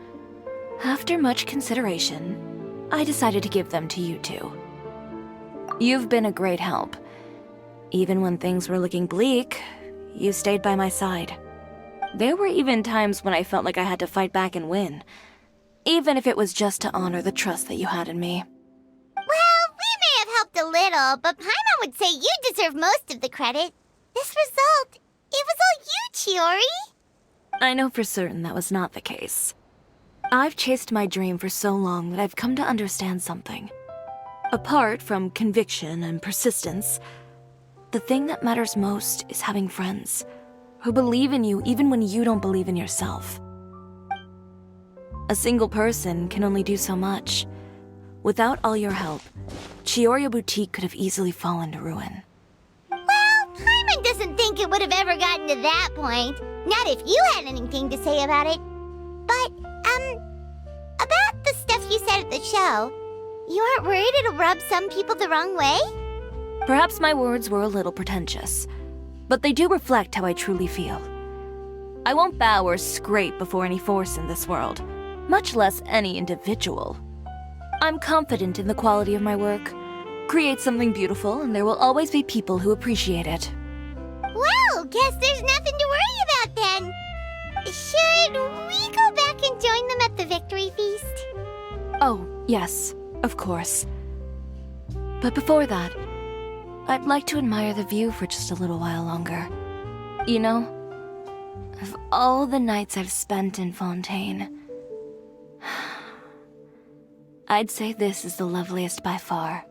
After much consideration, I decided to give them to you two. You've been a great help. Even when things were looking bleak, you stayed by my side. There were even times when I felt like I had to fight back and win, even if it was just to honor the trust that you had in me. Well, we may have helped a little, but Paimon would say you deserve most of the credit. This result, it was all you, Chiori. I know for certain that was not the case. I've chased my dream for so long that I've come to understand something. Apart from conviction and persistence, the thing that matters most is having friends who believe in you even when you don't believe in yourself. A single person can only do so much. Without all your help, Chiori Boutique could have easily fallen to ruin. Well, Paimon doesn't think it would have ever gotten to that point. Not if you had anything to say about it. But, about the stuff you said at the show, you aren't worried it'll rub some people the wrong way? Perhaps my words were a little pretentious, but they do reflect how I truly feel. I won't bow or scrape before any force in this world, much less any individual. I'm confident in the quality of my work. Create something beautiful, and there will always be people who appreciate it. Well, guess there's nothing to worry about then. Should we go back and join them at the victory feast? Oh, yes, of course. But before that, I'd like to admire the view for just a little while longer. You know, of all the nights I've spent in Fontaine, I'd say this is the loveliest by far.